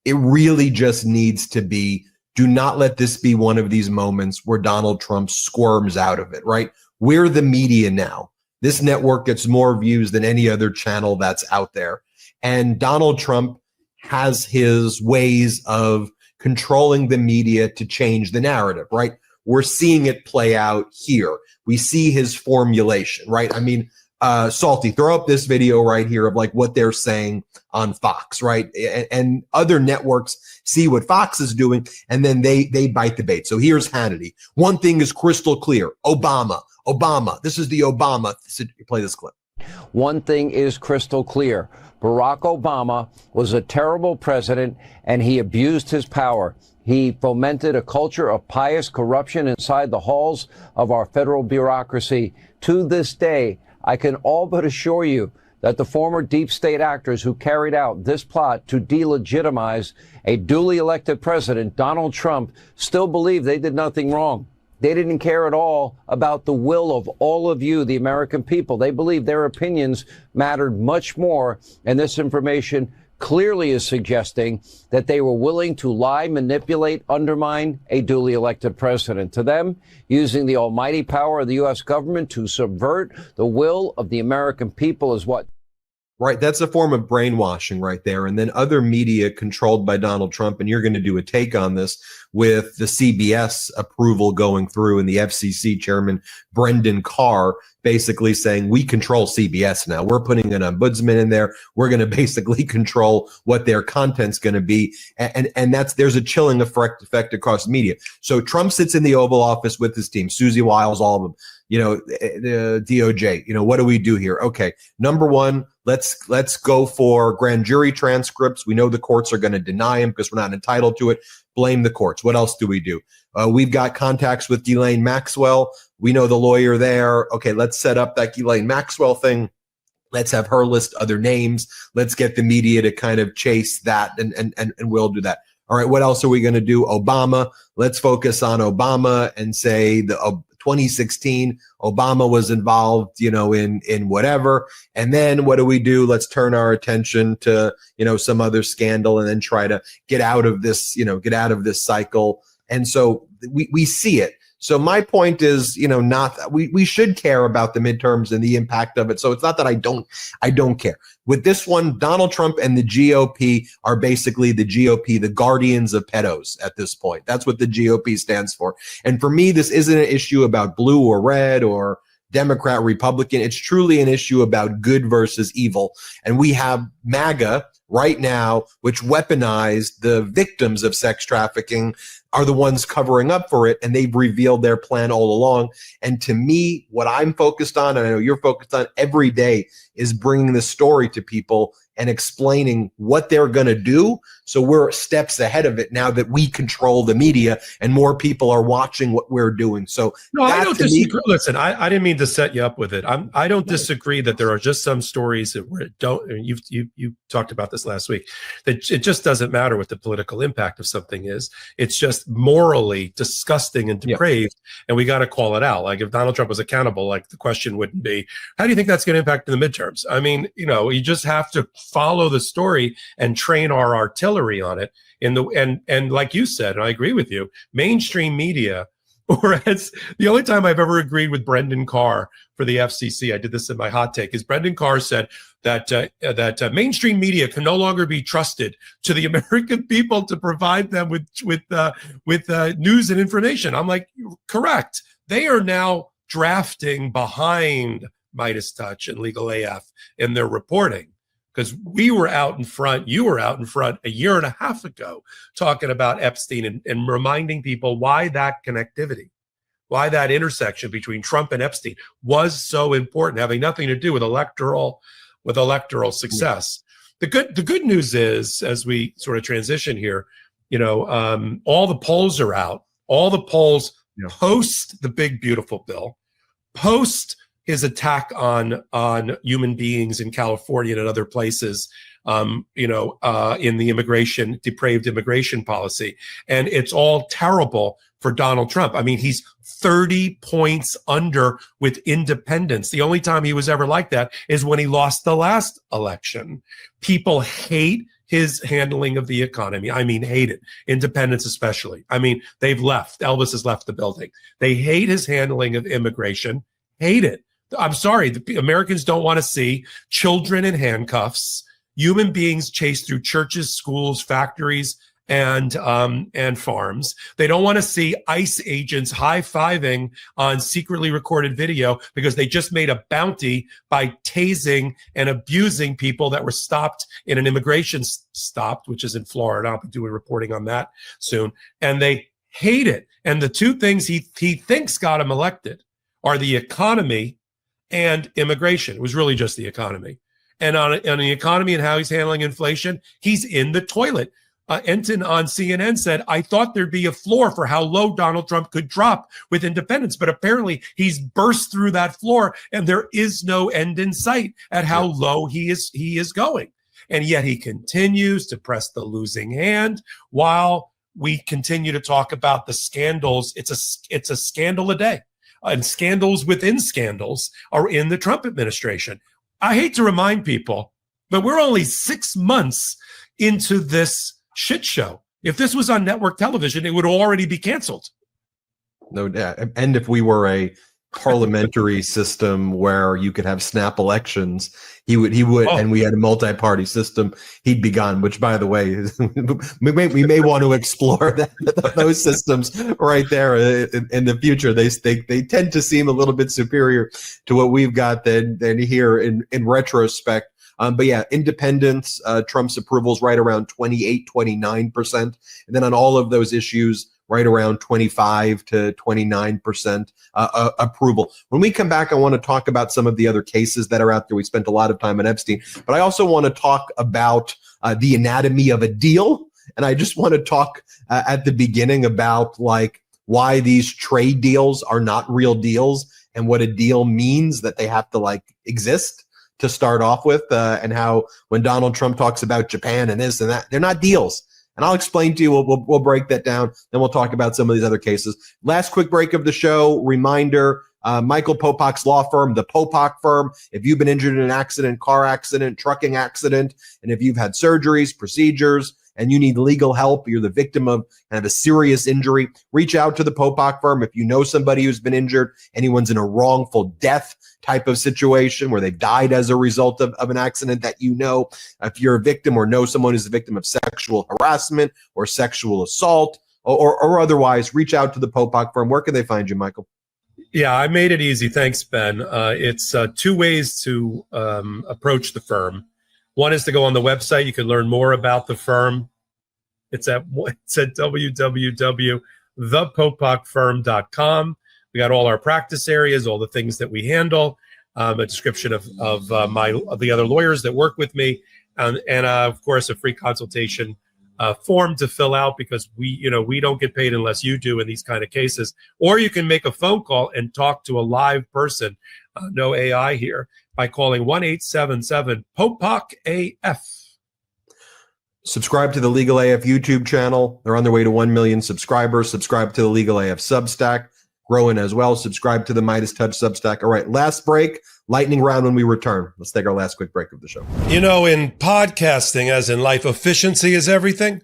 it really just needs to be, do not let this be one of these moments where Donald Trump squirms out of it, right? We're the media now. This network gets more views than any other channel that's out there. And Donald Trump has his ways of controlling the media to change the narrative, right? We're seeing it play out here. We see his formulation, right? I mean, Salty, throw up this video right here of like what they're saying on Fox, right? And other networks see what Fox is doing, and then they bite the bait. So here's Hannity. One thing is crystal clear. Obama. This is the Obama. Play this clip. One thing is crystal clear. Barack Obama was a terrible president, and he abused his power. He fomented a culture of pious corruption inside the halls of our federal bureaucracy. To this day, I can all but assure you that the former deep state actors who carried out this plot to delegitimize a duly elected president, Donald Trump, still believe they did nothing wrong. They didn't care at all about the will of all of you, the American people. They believed their opinions mattered much more, and this information clearly is suggesting that they were willing to lie, manipulate, undermine a duly elected president. To them, using the almighty power of the U.S. government to subvert the will of the American people is what? Right. That's a form of brainwashing right there. And then other media controlled by Donald Trump, and you're going to do a take on this with the CBS approval going through and the FCC chairman, Brendan Carr, basically saying we control CBS now. We're putting an ombudsman in there. We're going to basically control what their content's going to be. And there's a chilling effect across media. So Trump sits in the Oval Office with his team, Susie Wiles, all of them, you know, the DOJ, you know, what do we do here? Okay. Number one, let's go for grand jury transcripts. We know the courts are going to deny them because we're not entitled to it. Blame the courts. What else do we do? We've got contacts with Ghislaine Maxwell. We know the lawyer there. Okay, let's set up that Ghislaine Maxwell thing. Let's have her list other names. Let's get the media to kind of chase that, and we'll do that. All right, what else are we going to do? Obama. Let's focus on Obama and say the 2016 Obama was involved, you know, in whatever. And then what do? Let's turn our attention to, you know, some other scandal and then try to get out of this, you know, get out of this cycle. And so we see it. So my point is, you know, we should care about the midterms and the impact of it. So it's not that I don't care. With this one, Donald Trump and the GOP are basically the GOP, the guardians of pedos at this point. That's what the GOP stands for. And for me, this isn't an issue about blue or red or Democrat, Republican. It's truly an issue about good versus evil. And we have MAGA right now, which weaponized the victims of sex trafficking, are the ones covering up for it, and they've revealed their plan all along. And to me, what I'm focused on, and I know you're focused on every day, is bringing the story to people and explaining what they're going to do. So we're steps ahead of it now that we control the media and more people are watching what we're doing. So no, I don't disagree. Listen, I didn't mean to set you up with it. I don't disagree that there are just some stories that you talked about this last week, that it just doesn't matter what the political impact of something is. It's just just morally disgusting and depraved, and we got to call it out. Like if Donald Trump was accountable, like the question wouldn't be, how do you think that's going to impact in the midterms? I mean, you just have to follow the story and train our artillery on it. And like you said, and I agree with you, mainstream media. Or as the only time I've ever agreed with Brendan Carr for the FCC, I did this in my hot take, is Brendan Carr said that mainstream media can no longer be trusted to the American people to provide them with news and information. I'm like, correct. They are now drafting behind Midas Touch and Legal AF in their reporting. Because we were out in front, you were out in front a year and a half ago talking about Epstein and reminding people why that connectivity, why that intersection between Trump and Epstein was so important, having nothing to do with electoral success. The good news is, as we sort of transition here, all the polls are out. All the polls post the big beautiful bill, post his attack on human beings in California and other places, in the depraved immigration policy. And it's all terrible for Donald Trump. I mean, he's 30 points under with independents. The only time he was ever like that is when he lost the last election. People hate his handling of the economy. I mean, hate it. Independents especially. I mean, they've left. Elvis has left the building. They hate his handling of immigration. Hate it. I'm sorry, the Americans don't want to see children in handcuffs, human beings chased through churches, schools, factories, and farms. They don't want to see ICE agents high-fiving on secretly recorded video because they just made a bounty by tasing and abusing people that were stopped in an immigration stop, which is in Florida. I'll be doing reporting on that soon. And they hate it. And the two things he thinks got him elected are the economy and immigration. It was really just the economy. And on the economy and how he's handling inflation, he's in the toilet. Enton on CNN said, I thought there'd be a floor for how low Donald Trump could drop with independents, but apparently he's burst through that floor and there is no end in sight at how low he is going. And yet he continues to press the losing hand while we continue to talk about the scandals. It's a scandal a day. And scandals within scandals are in the Trump administration. I hate to remind people, but we're only 6 months into this shit show. If this was on network television, it would already be canceled. No, and if we were a parliamentary system where you could have snap elections, he would, and we had a multi-party system, he'd be gone. Which, by the way, we may want to explore those systems right there in the future. They tend to seem a little bit superior to what we've got than here in retrospect. But yeah, independents, Trump's approval is right around 29%. And then on all of those issues, right around 25 to 29% approval. When we come back, I want to talk about some of the other cases that are out there. We spent a lot of time on Epstein, but I also want to talk about the anatomy of a deal. And I just want to talk at the beginning about like why these trade deals are not real deals and what a deal means, that they have to like exist to start off with, and how when Donald Trump talks about Japan and this and that, they're not deals. And I'll explain to you, we'll break that down. Then we'll talk about some of these other cases. Last quick break of the show. Reminder, Michael Popok's law firm, the Popok firm. If you've been injured in an accident, car accident, trucking accident, and if you've had surgeries, procedures, and you need legal help, you're the victim of kind of a serious injury, reach out to the Popok firm. If you know somebody who's been injured, anyone's in a wrongful death type of situation where they've died as a result of an accident that you know, if you're a victim or know someone who's a victim of sexual harassment or sexual assault or otherwise, reach out to the Popok firm. Where can they find you, Michael? Yeah, I made it easy. Thanks, Ben. It's two ways to approach the firm. One is to go on the website. You can learn more about the firm. It's at www.thepopokfirm.com. We got all our practice areas, all the things that we handle, a description of the other lawyers that work with me, and of course a free consultation form to fill out, because we don't get paid unless you do in these kind of cases. Or you can make a phone call and talk to a live person, no AI here, by calling 1-877-POPOK-AF. Subscribe to the Legal AF YouTube channel. They're on their way to 1 million subscribers. Subscribe to the Legal AF Substack, growing as well. Subscribe to the Midas Touch Substack. All right, last break, lightning round when we return. Let's take our last quick break of the show. You know, in podcasting, as in life, efficiency is everything.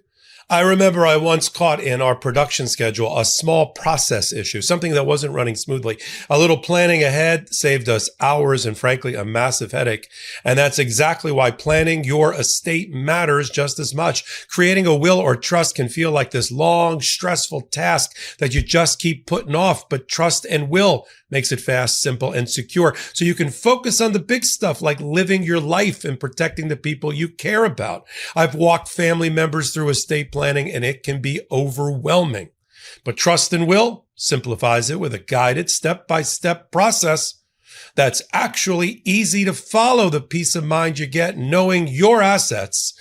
I remember I once caught in our production schedule a small process issue, something that wasn't running smoothly. A little planning ahead saved us hours and, frankly, a massive headache. And that's exactly why planning your estate matters just as much. Creating a will or trust can feel like this long, stressful task that you just keep putting off, but trust and will makes it fast, simple, and secure. So you can focus on the big stuff like living your life and protecting the people you care about. I've walked family members through estate planning and it can be overwhelming. But Trust and Will simplifies it with a guided step-by-step process that's actually easy to follow. The peace of mind you get knowing your assets,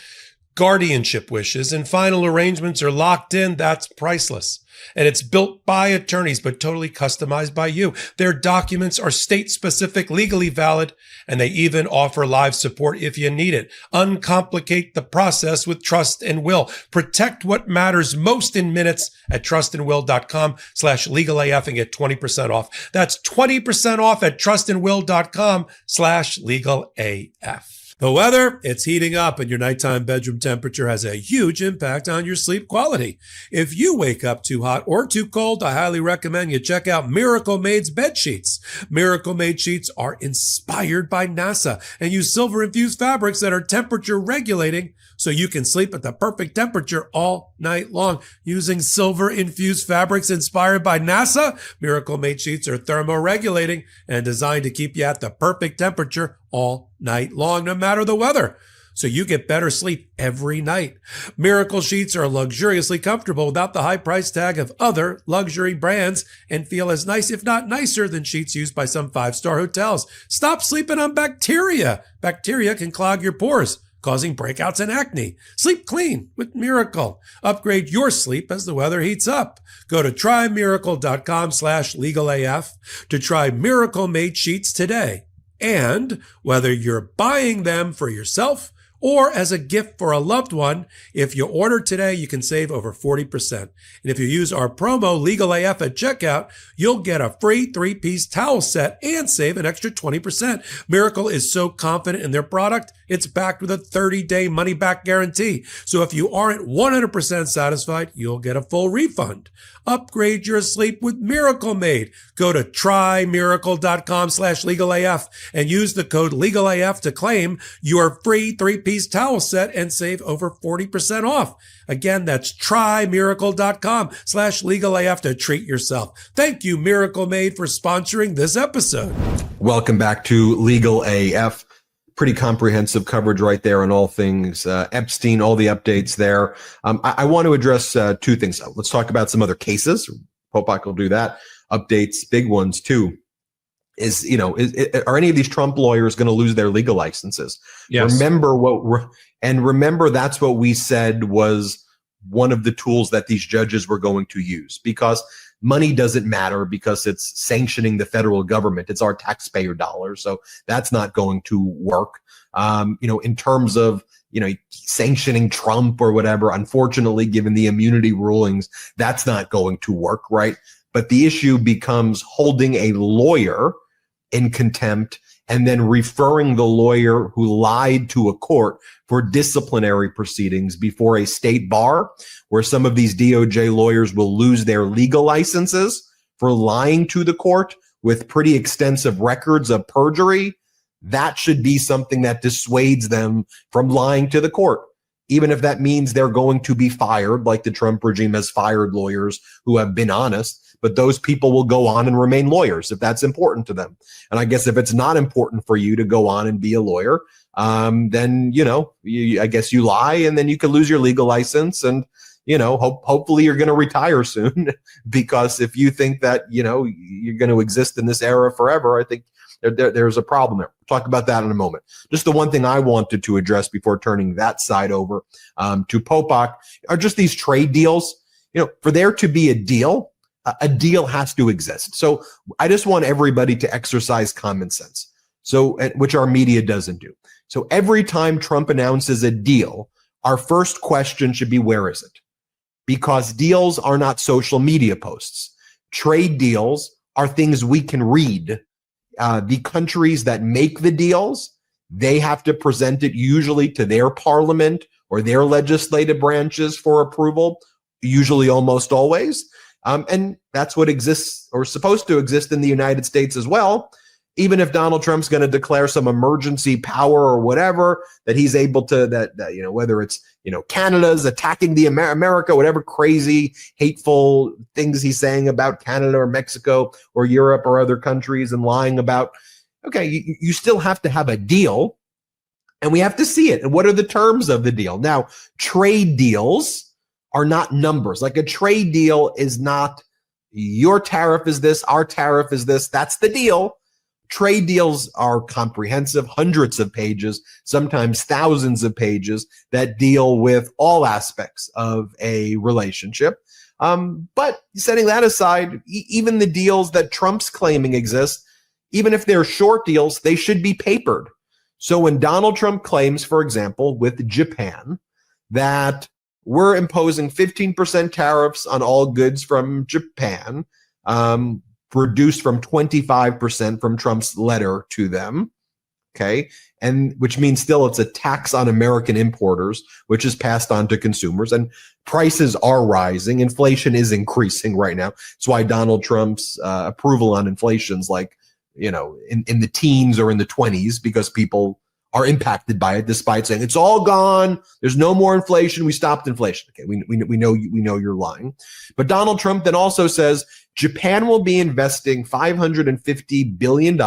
guardianship wishes, and final arrangements are locked in, that's priceless. And it's built by attorneys, but totally customized by you. Their documents are state-specific, legally valid, and they even offer live support if you need it. Uncomplicate the process with Trust and Will. Protect what matters most in minutes at trustandwill.com/legalaf and get 20% off. That's 20% off at trustandwill.com/legalaf. The weather, it's heating up and your nighttime bedroom temperature has a huge impact on your sleep quality. If you wake up too hot or too cold, I highly recommend you check out Miracle Made's bed sheets. Miracle Made sheets are inspired by NASA and use silver-infused fabrics that are temperature regulating so you can sleep at the perfect temperature all night long. Using silver-infused fabrics inspired by NASA, Miracle Made sheets are thermoregulating and designed to keep you at the perfect temperature all night long, no matter the weather. So you get better sleep every night. Miracle sheets are luxuriously comfortable without the high price tag of other luxury brands and feel as nice, if not nicer, than sheets used by some 5-star hotels. Stop sleeping on bacteria. Bacteria can clog your pores, causing breakouts and acne. Sleep clean with Miracle. Upgrade your sleep as the weather heats up. Go to trymiracle.com/legalaf to try Miracle Made sheets today. And whether you're buying them for yourself or as a gift for a loved one, if you order today, you can save over 40%. And if you use our promo LegalAF at checkout, you'll get a free 3-piece towel set and save an extra 20%. Miracle is so confident in their product, it's backed with a 30-day money-back guarantee. So if you aren't 100% satisfied, you'll get a full refund. Upgrade your sleep with Miracle Made. Go to trymiracle.com/legalaf and use the code LegalAF to claim your free 3-piece towel set and save over 40% off. Again, that's trymiracle.com/legalaf to treat yourself. Thank you, Miracle Made, for sponsoring this episode. Welcome back to Legal AF. Pretty comprehensive coverage right there on all things Epstein, all the updates there. I want to address two things. Let's talk about some other cases. Popok will do that. Updates, big ones too. Are any of these Trump lawyers going to lose their legal licenses? Yes. Remember that's what we said was one of the tools that these judges were going to use, because money doesn't matter because it's sanctioning the federal government. It's our taxpayer dollars. So that's not going to work. In terms of, sanctioning Trump or whatever, unfortunately, given the immunity rulings, that's not going to work, right? But the issue becomes holding a lawyer in contempt and then referring the lawyer who lied to a court for disciplinary proceedings before a state bar, where some of these DOJ lawyers will lose their legal licenses for lying to the court with pretty extensive records of perjury. That should be something that dissuades them from lying to the court, even if that means they're going to be fired, like the Trump regime has fired lawyers who have been honest. But those people will go on and remain lawyers if that's important to them. And I guess if it's not important for you to go on and be a lawyer, then, I guess you lie and then you can lose your legal license. And, hopefully you're going to retire soon, because if you think that, you're going to exist in this era forever, I think there's a problem there. We'll talk about that in a moment. Just the one thing I wanted to address before turning that side over to Popok are just these trade deals. For there to be a deal has to exist. So I just want everybody to exercise common sense. So, which our media doesn't do. So every time Trump announces a deal, our first question should be, where is it? Because deals are not social media posts. Trade deals are things we can read. The countries that make the deals, they have to present it usually to their parliament or their legislative branches for approval, usually almost always. And that's what exists or supposed to exist in the United States as well. Even if Donald Trump's going to declare some emergency power or whatever, that he's able to, whether it's, Canada's attacking the America, whatever crazy, hateful things he's saying about Canada or Mexico or Europe or other countries and lying about, okay, you still have to have a deal and we have to see it. And what are the terms of the deal? Now, trade deals are not numbers. Like a trade deal is not your tariff is this, our tariff is this, that's the deal. Trade deals are comprehensive, hundreds of pages, sometimes thousands of pages that deal with all aspects of a relationship. But setting that aside, even the deals that Trump's claiming exist, even if they're short deals, they should be papered. So when Donald Trump claims, for example, with Japan, that we're imposing 15% tariffs on all goods from Japan, reduced from 25% from Trump's letter to them, okay? And which means still it's a tax on American importers, which is passed on to consumers. And prices are rising. Inflation is increasing right now. That's why Donald Trump's approval on inflation's like, in the teens or in the 20s, because people are impacted by it, despite saying it's all gone. There's no more inflation. We stopped inflation. Okay, we know you're lying. But Donald Trump then also says Japan will be investing $550 billion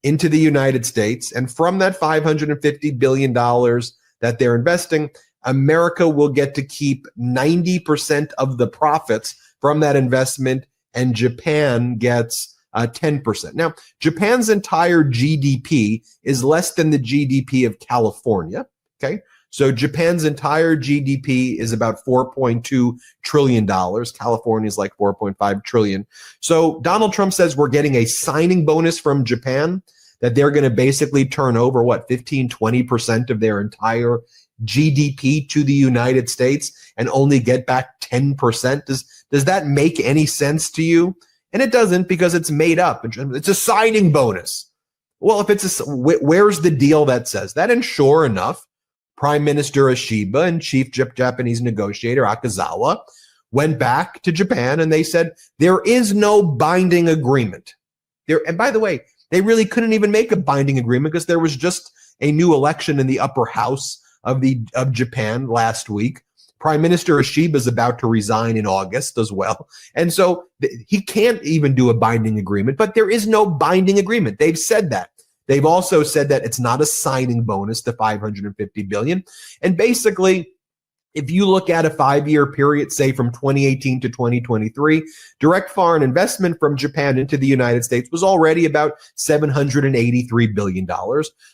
into the United States, and from that $550 billion that they're investing, America will get to keep 90% of the profits from that investment, and Japan gets 10%. Now, Japan's entire GDP is less than the GDP of California, okay? So Japan's entire GDP is about $4.2 trillion. California is like 4.5 trillion. So Donald Trump says we're getting a signing bonus from Japan, that they're going to basically turn over, 15-20% of their entire GDP to the United States and only get back 10%. Does that make any sense to you? And it doesn't, because it's made up. It's a signing bonus. Well, if it's where's the deal that says that? And sure enough, Prime Minister Ishiba and Chief Japanese negotiator Akazawa went back to Japan and they said there is no binding agreement there. And by the way, they really couldn't even make a binding agreement because there was just a new election in the upper house of Japan last week. Prime Minister Ishiba is about to resign in August as well. And so he can't even do a binding agreement, but there is no binding agreement. They've said that. They've also said that it's not a signing bonus, the $550 billion. And basically, if you look at a 5-year period, say from 2018 to 2023, direct foreign investment from Japan into the United States was already about $783 billion.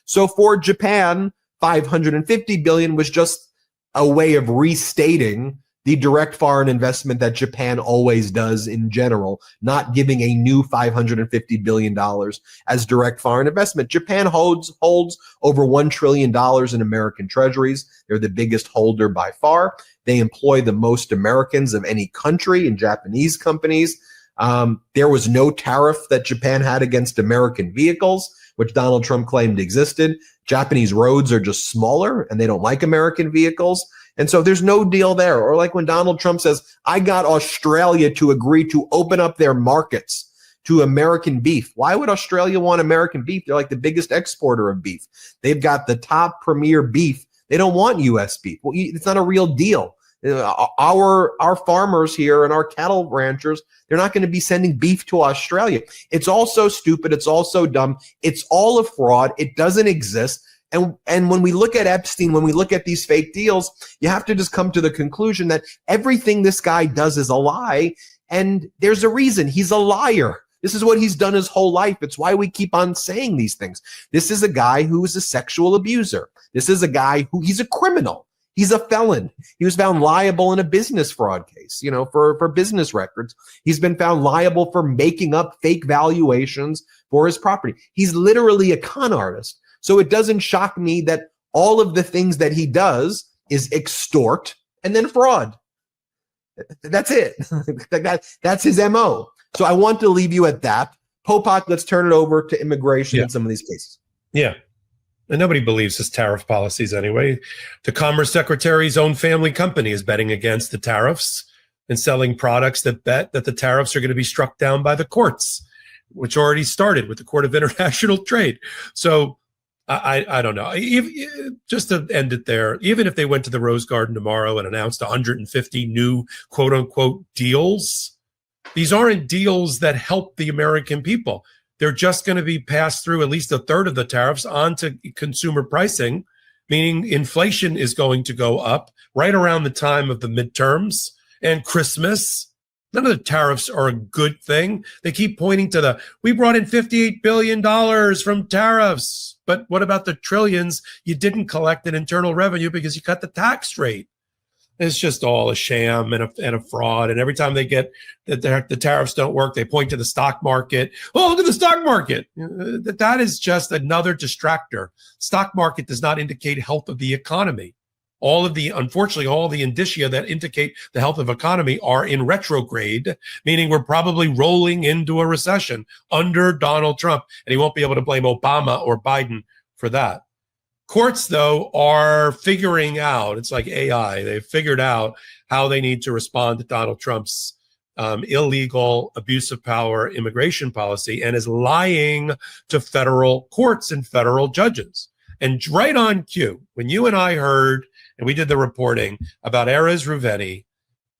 So for Japan, $550 billion was just a way of restating the direct foreign investment that Japan always does in general, not giving a new $550 billion as direct foreign investment. Japan holds over $1 trillion in American treasuries. They're the biggest holder by far. They employ the most Americans of any country in Japanese companies. There was no tariff that Japan had against American vehicles, which Donald Trump claimed existed. Japanese roads are just smaller and they don't like American vehicles. And so there's no deal there. Or like when Donald Trump says, I got Australia to agree to open up their markets to American beef. Why would Australia want American beef? They're like the biggest exporter of beef. They've got the top premier beef. They don't want U.S. beef. Well, it's not a real deal. Our farmers here and our cattle ranchers, they're not going to be sending beef to Australia. It's all so stupid. It's all so dumb. It's all a fraud. It doesn't exist. And when we look at Epstein, when we look at these fake deals, you have to just come to the conclusion that everything this guy does is a lie. And there's a reason. He's a liar. This is what he's done his whole life. It's why we keep on saying these things. This is a guy who is a sexual abuser. This is a guy he's a criminal. He's a felon. He was found liable in a business fraud case, for business records. He's been found liable for making up fake valuations for his property. He's literally a con artist. So it doesn't shock me that all of the things that he does is extort and then fraud. That's it. That's his MO. So I want to leave you at that. Popak, let's turn it over to immigration in some of these cases. Yeah. And nobody believes his tariff policies anyway. The Commerce Secretary's own family company is betting against the tariffs and selling products that bet that the tariffs are going to be struck down by the courts, which already started with the Court of International Trade. So I don't know. Just to end it there, even if they went to the Rose Garden tomorrow and announced 150 new quote unquote deals, these aren't deals that help the American people. They're just going to be passed through at least a third of the tariffs onto consumer pricing, meaning inflation is going to go up right around the time of the midterms and Christmas. None of the tariffs are a good thing. They keep pointing to we brought in $58 billion from tariffs. But what about the trillions you didn't collect in internal revenue because you cut the tax rate? It's just all a sham and a fraud. And every time they get that the tariffs don't work, they point to the stock market. Oh, look at the stock market. That is just another distractor. Stock market does not indicate health of the economy. Unfortunately, all the indicia that indicate the health of economy are in retrograde, meaning we're probably rolling into a recession under Donald Trump. And he won't be able to blame Obama or Biden for that. Courts, though, are figuring out, it's like AI, they've figured out how they need to respond to Donald Trump's illegal abuse of power immigration policy and is lying to federal courts and federal judges. And right on cue, when you and I heard, and we did the reporting about Erez Ruveni,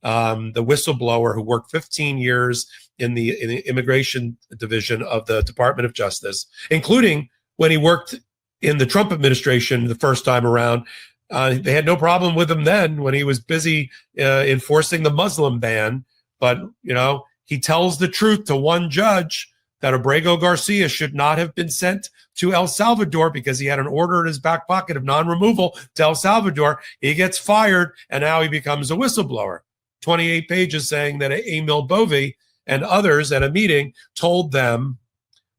the whistleblower who worked 15 years in the immigration division of the Department of Justice, including when he worked in the Trump administration the first time around. They had no problem with him then when he was busy enforcing the Muslim ban. But, he tells the truth to one judge that Abrego Garcia should not have been sent to El Salvador because he had an order in his back pocket of non-removal to El Salvador. He gets fired, and now he becomes a whistleblower. 28 pages saying that Emil Bovy and others at a meeting told them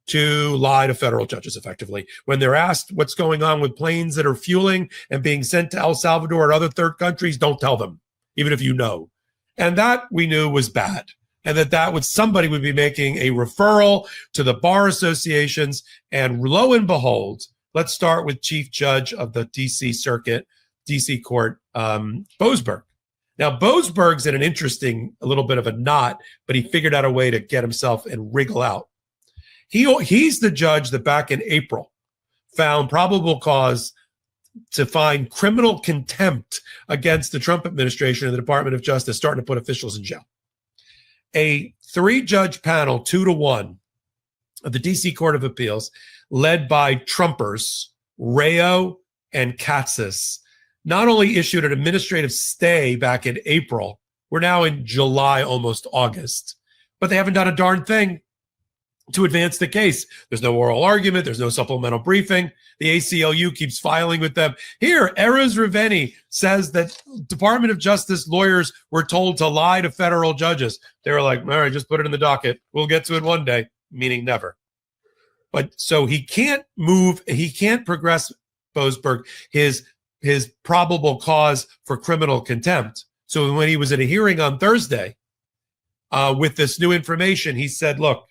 to lie to federal judges effectively. When they're asked what's going on with planes that are fueling and being sent to El Salvador and other third countries, don't tell them, even if you know. And that we knew was bad. And somebody would be making a referral to the bar associations. And lo and behold, let's start with Chief Judge of the DC Circuit, DC Court, Boasberg. Now, Boasberg's in a little bit of a knot, but he figured out a way to get himself and wriggle out. He's the judge that back in April found probable cause to find criminal contempt against the Trump administration and the Department of Justice, starting to put officials in jail. A 3-judge panel, 2-1, of the DC Court of Appeals, led by Trumpers, Rayo and Katsas, not only issued an administrative stay back in April, we're now in July, almost August, but they haven't done a darn thing to advance the case. There's no oral argument. There's no supplemental briefing. The ACLU keeps filing with them. Here, Erez Ruveni says that Department of Justice lawyers were told to lie to federal judges. They were like, all right, just put it in the docket. We'll get to it one day, meaning never. But so he can't progress, Boasberg, his probable cause for criminal contempt. So when he was at a hearing on Thursday with this new information, he said, look,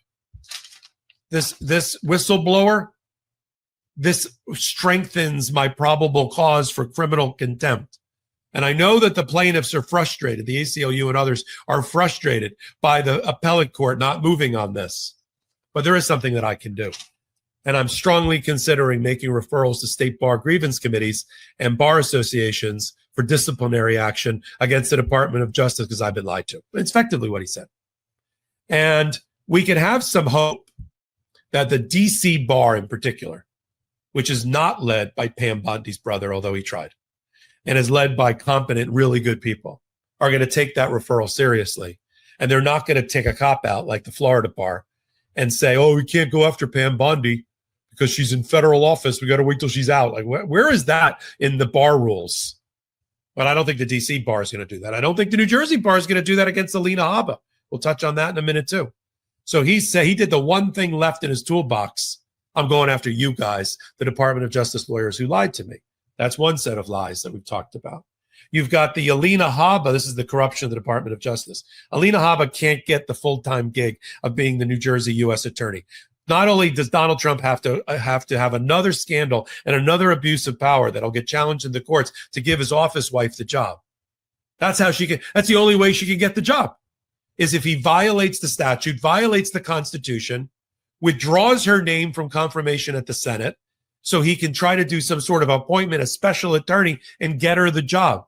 this whistleblower, this strengthens my probable cause for criminal contempt. And I know that the plaintiffs are frustrated. The ACLU and others are frustrated by the appellate court not moving on this. But there is something that I can do. And I'm strongly considering making referrals to state bar grievance committees and bar associations for disciplinary action against the Department of Justice because I've been lied to. It's effectively what he said. And we can have some hope that the DC bar in particular, which is not led by Pam Bondi's brother, although he tried, and is led by competent, really good people, are going to take that referral seriously. And they're not going to take a cop-out like the Florida bar and say, oh, we can't go after Pam Bondi because she's in federal office. We got to wait till she's out. Like, where is that in the bar rules? But I don't think the DC bar is going to do that. I don't think the New Jersey bar is going to do that against Alina Habba. We'll touch on that in a minute, too. So he said he did the one thing left in his toolbox. I'm going after you guys, the Department of Justice lawyers who lied to me. That's one set of lies that we've talked about. You've got the Alina Habba. This is the corruption of the Department of Justice. Alina Habba can't get the full-time gig of being the New Jersey U.S. attorney. Not only does Donald Trump have to have another scandal and another abuse of power that'll get challenged in the courts to give his office wife the job. That's the only way she can get the job, is if he violates the statute, violates the Constitution, withdraws her name from confirmation at the Senate, so he can try to do some sort of appointment, a special attorney, and get her the job.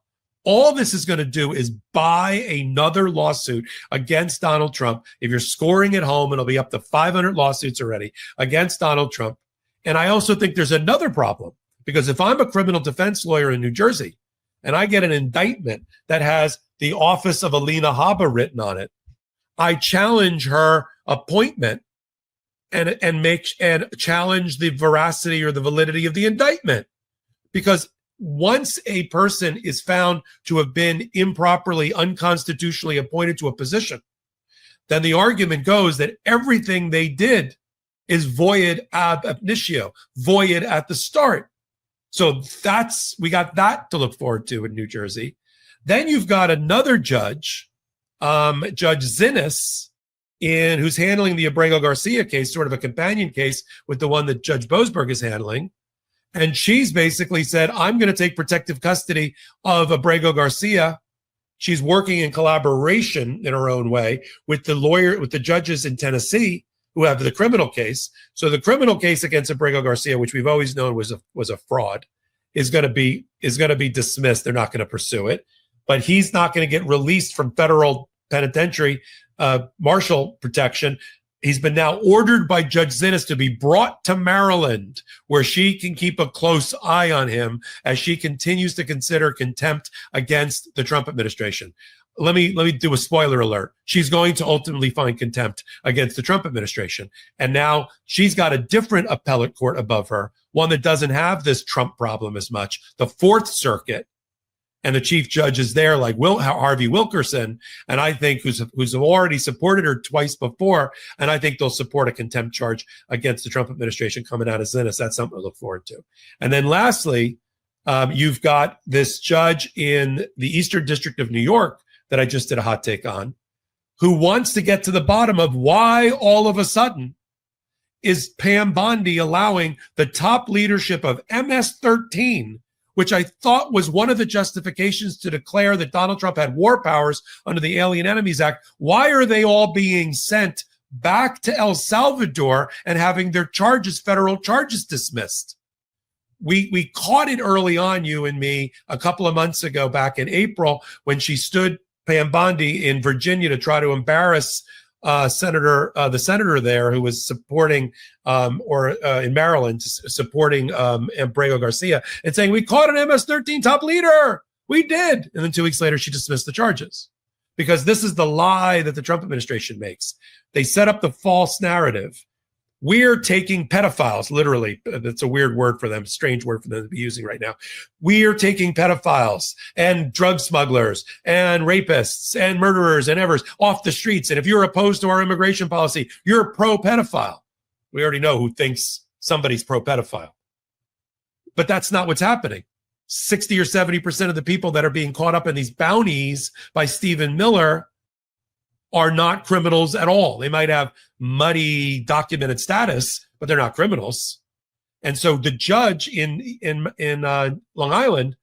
All this is going to do is buy another lawsuit against Donald Trump. If you're scoring at home, it'll be up to 500 lawsuits already against Donald Trump. And I also think there's another problem, because if I'm a criminal defense lawyer in New Jersey and I get an indictment that has the office of Alina Habba written on it, I challenge her appointment and challenge the veracity or the validity of the indictment. Because once a person is found to have been improperly, unconstitutionally appointed to a position, then the argument goes that everything they did is void ab initio, void at the start. So we got that to look forward to in New Jersey. Then you've got another judge, Judge Zinnes, who's handling the Abrego Garcia case, sort of a companion case with the one that Judge Boasberg is handling. And she's basically said, I'm going to take protective custody of Abrego Garcia. She's working in collaboration in her own way with the judges in Tennessee who have the criminal case. So the criminal case against Abrego Garcia, which we've always known was a fraud, is going to be dismissed. They're not going to pursue it, but he's not going to get released from federal penitentiary marshal protection. He's been now ordered by Judge Zinnes to be brought to Maryland, where she can keep a close eye on him as she continues to consider contempt against the Trump administration. Let me do a spoiler alert. She's going to ultimately find contempt against the Trump administration. And now she's got a different appellate court above her, one that doesn't have this Trump problem as much, the Fourth Circuit. And the chief judge is there, like Harvey Wilkerson, and I think who's already supported her twice before, and I think they'll support a contempt charge against the Trump administration coming out of Zinnes. That's something to look forward to. And then lastly, you've got this judge in the Eastern District of New York that I just did a hot take on, who wants to get to the bottom of why all of a sudden is Pam Bondi allowing the top leadership of MS-13, which I thought was one of the justifications to declare that Donald Trump had war powers under the Alien Enemies Act. Why are they all being sent back to El Salvador and having their federal charges dismissed? We caught it early on, you and me, a couple of months ago, back in April, when she stood, Pam Bondi, in Virginia to try to embarrass the senator there who was supporting, in Maryland, supporting Abrego Garcia, and saying, we caught an MS-13 top leader. We did. And then 2 weeks later, she dismissed the charges. Because this is the lie that the Trump administration makes. They set up the false narrative. We're taking pedophiles, literally. That's a weird word for them, strange word for them to be using right now. We are taking pedophiles and drug smugglers and rapists and murderers and ever's off the streets. And if you're opposed to our immigration policy, you're pro-pedophile. We already know who thinks somebody's pro-pedophile. But that's not what's happening. 60 or 70% of the people that are being caught up in these bounties by Stephen Miller are not criminals at all. They might have muddy documented status, but they're not criminals. And so the judge in Long Island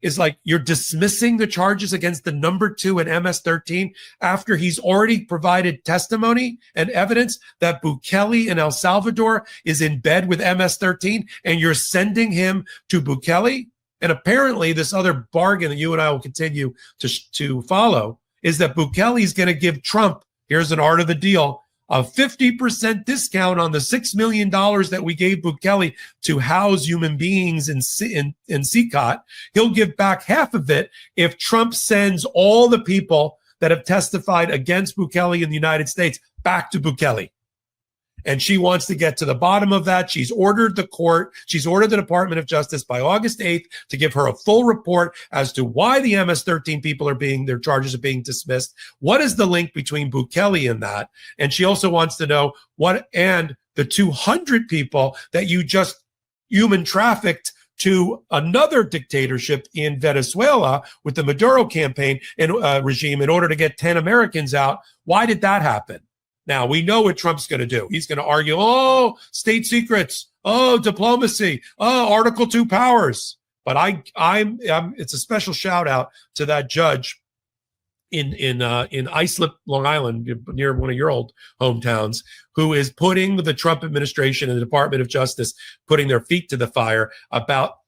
is like, you're dismissing the charges against the number 2 in MS-13 after he's already provided testimony and evidence that Bukele in El Salvador is in bed with MS-13, and you're sending him to Bukele. And apparently this other bargain that you and I will continue to follow is that Bukele is going to give Trump, here's an art of the deal, a 50% discount on the $6 million that we gave Bukele to house human beings in CCOT. He'll give back half of it if Trump sends all the people that have testified against Bukele in the United States back to Bukele. And she wants to get to the bottom of that. She's ordered the Department of Justice by August 8th to give her a full report as to why the MS-13 people their charges are being dismissed. What is the link between Bukele and that? And she also wants to know and the 200 people that you just human trafficked to another dictatorship in Venezuela with the Maduro campaign and regime in order to get 10 Americans out. Why did that happen? Now, we know what Trump's going to do. He's going to argue, oh, state secrets, oh, diplomacy, oh, Article 2 powers. But it's a special shout out to that judge in Islip, Long Island, near one of your old hometowns, who is putting the Trump administration and the Department of Justice, putting their feet to the fire about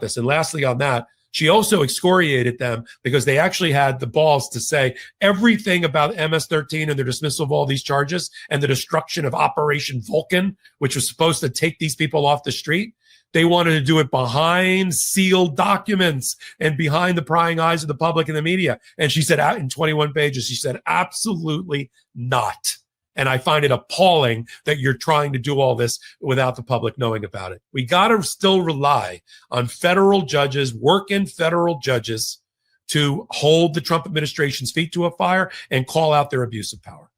this. And lastly on that, she also excoriated them because they actually had the balls to say everything about MS-13 and their dismissal of all these charges and the destruction of Operation Vulcan, which was supposed to take these people off the street. They wanted to do it behind sealed documents and behind the prying eyes of the public and the media. And she said, in 21 pages, she said, absolutely not. And I find it appalling that you're trying to do all this without the public knowing about it. We got to still rely on federal judges, working federal judges, to hold the Trump administration's feet to a fire and call out their abuse of power.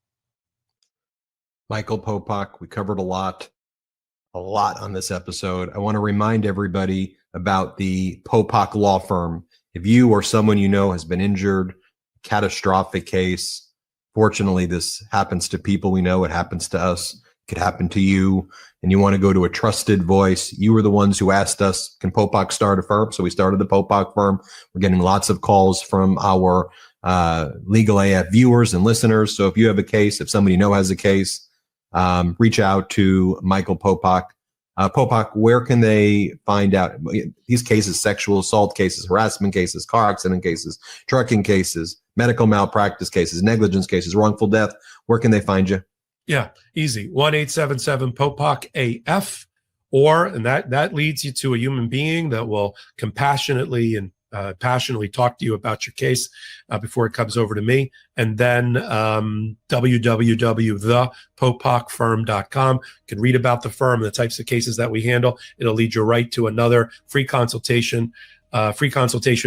Michael Popak, we covered a lot on this episode. I want to remind everybody about the Popak Law Firm. If you or someone you know has been injured, catastrophic case, fortunately, this happens to people we know. It happens to us. It could happen to you. And you want to go to a trusted voice. You were the ones who asked us, can Popak start a firm? So we started the Popak firm. We're getting lots of calls from our Legal AF viewers and listeners. So if you have a case, if somebody you know has a case, reach out to Michael Popak. Popak, where can they find out these cases, sexual assault cases, harassment cases, car accident cases, trucking cases, medical malpractice cases, negligence cases, wrongful death? Where can they find you? Yeah, easy. 1-877-POPAK-AF, and that leads you to a human being that will compassionately and passionately talk to you about your case before it comes over to me. And then www.thepopakfirm.com. You can read about the firm and the types of cases that we handle. It'll lead you right to another free consultation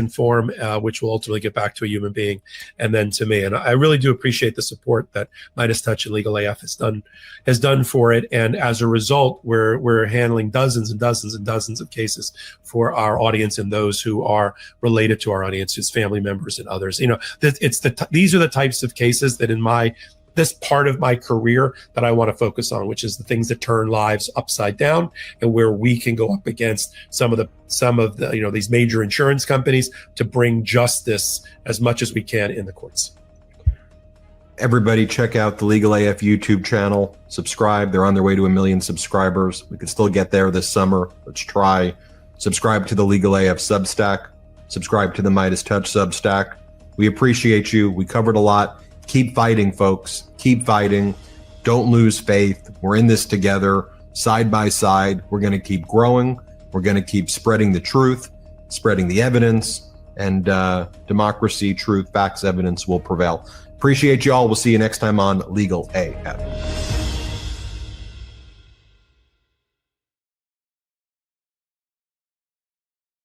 form, which will ultimately get back to a human being and then to me. And I really do appreciate the support that Midas Touch and Legal AF has done for it. And as a result, we're handling dozens and dozens and dozens of cases for our audience and those who are related to our audiences, family members and others. You know, these are the types of cases that in this part of my career that I want to focus on, which is the things that turn lives upside down, and where we can go up against some of the these major insurance companies to bring justice as much as we can in the courts. Everybody check out the Legal AF YouTube channel. Subscribe. They're on their way to 1 million subscribers. We can still get there this summer. Let's try. Subscribe to the Legal AF Substack. Subscribe to the Midas Touch Substack. We appreciate you. We covered a lot. Keep fighting, folks. Keep fighting. Don't lose faith. We're in this together, side by side. We're going to keep growing. We're going to keep spreading the truth, spreading the evidence, and democracy, truth, facts, evidence will prevail. Appreciate you all. We'll see you next time on Legal AF.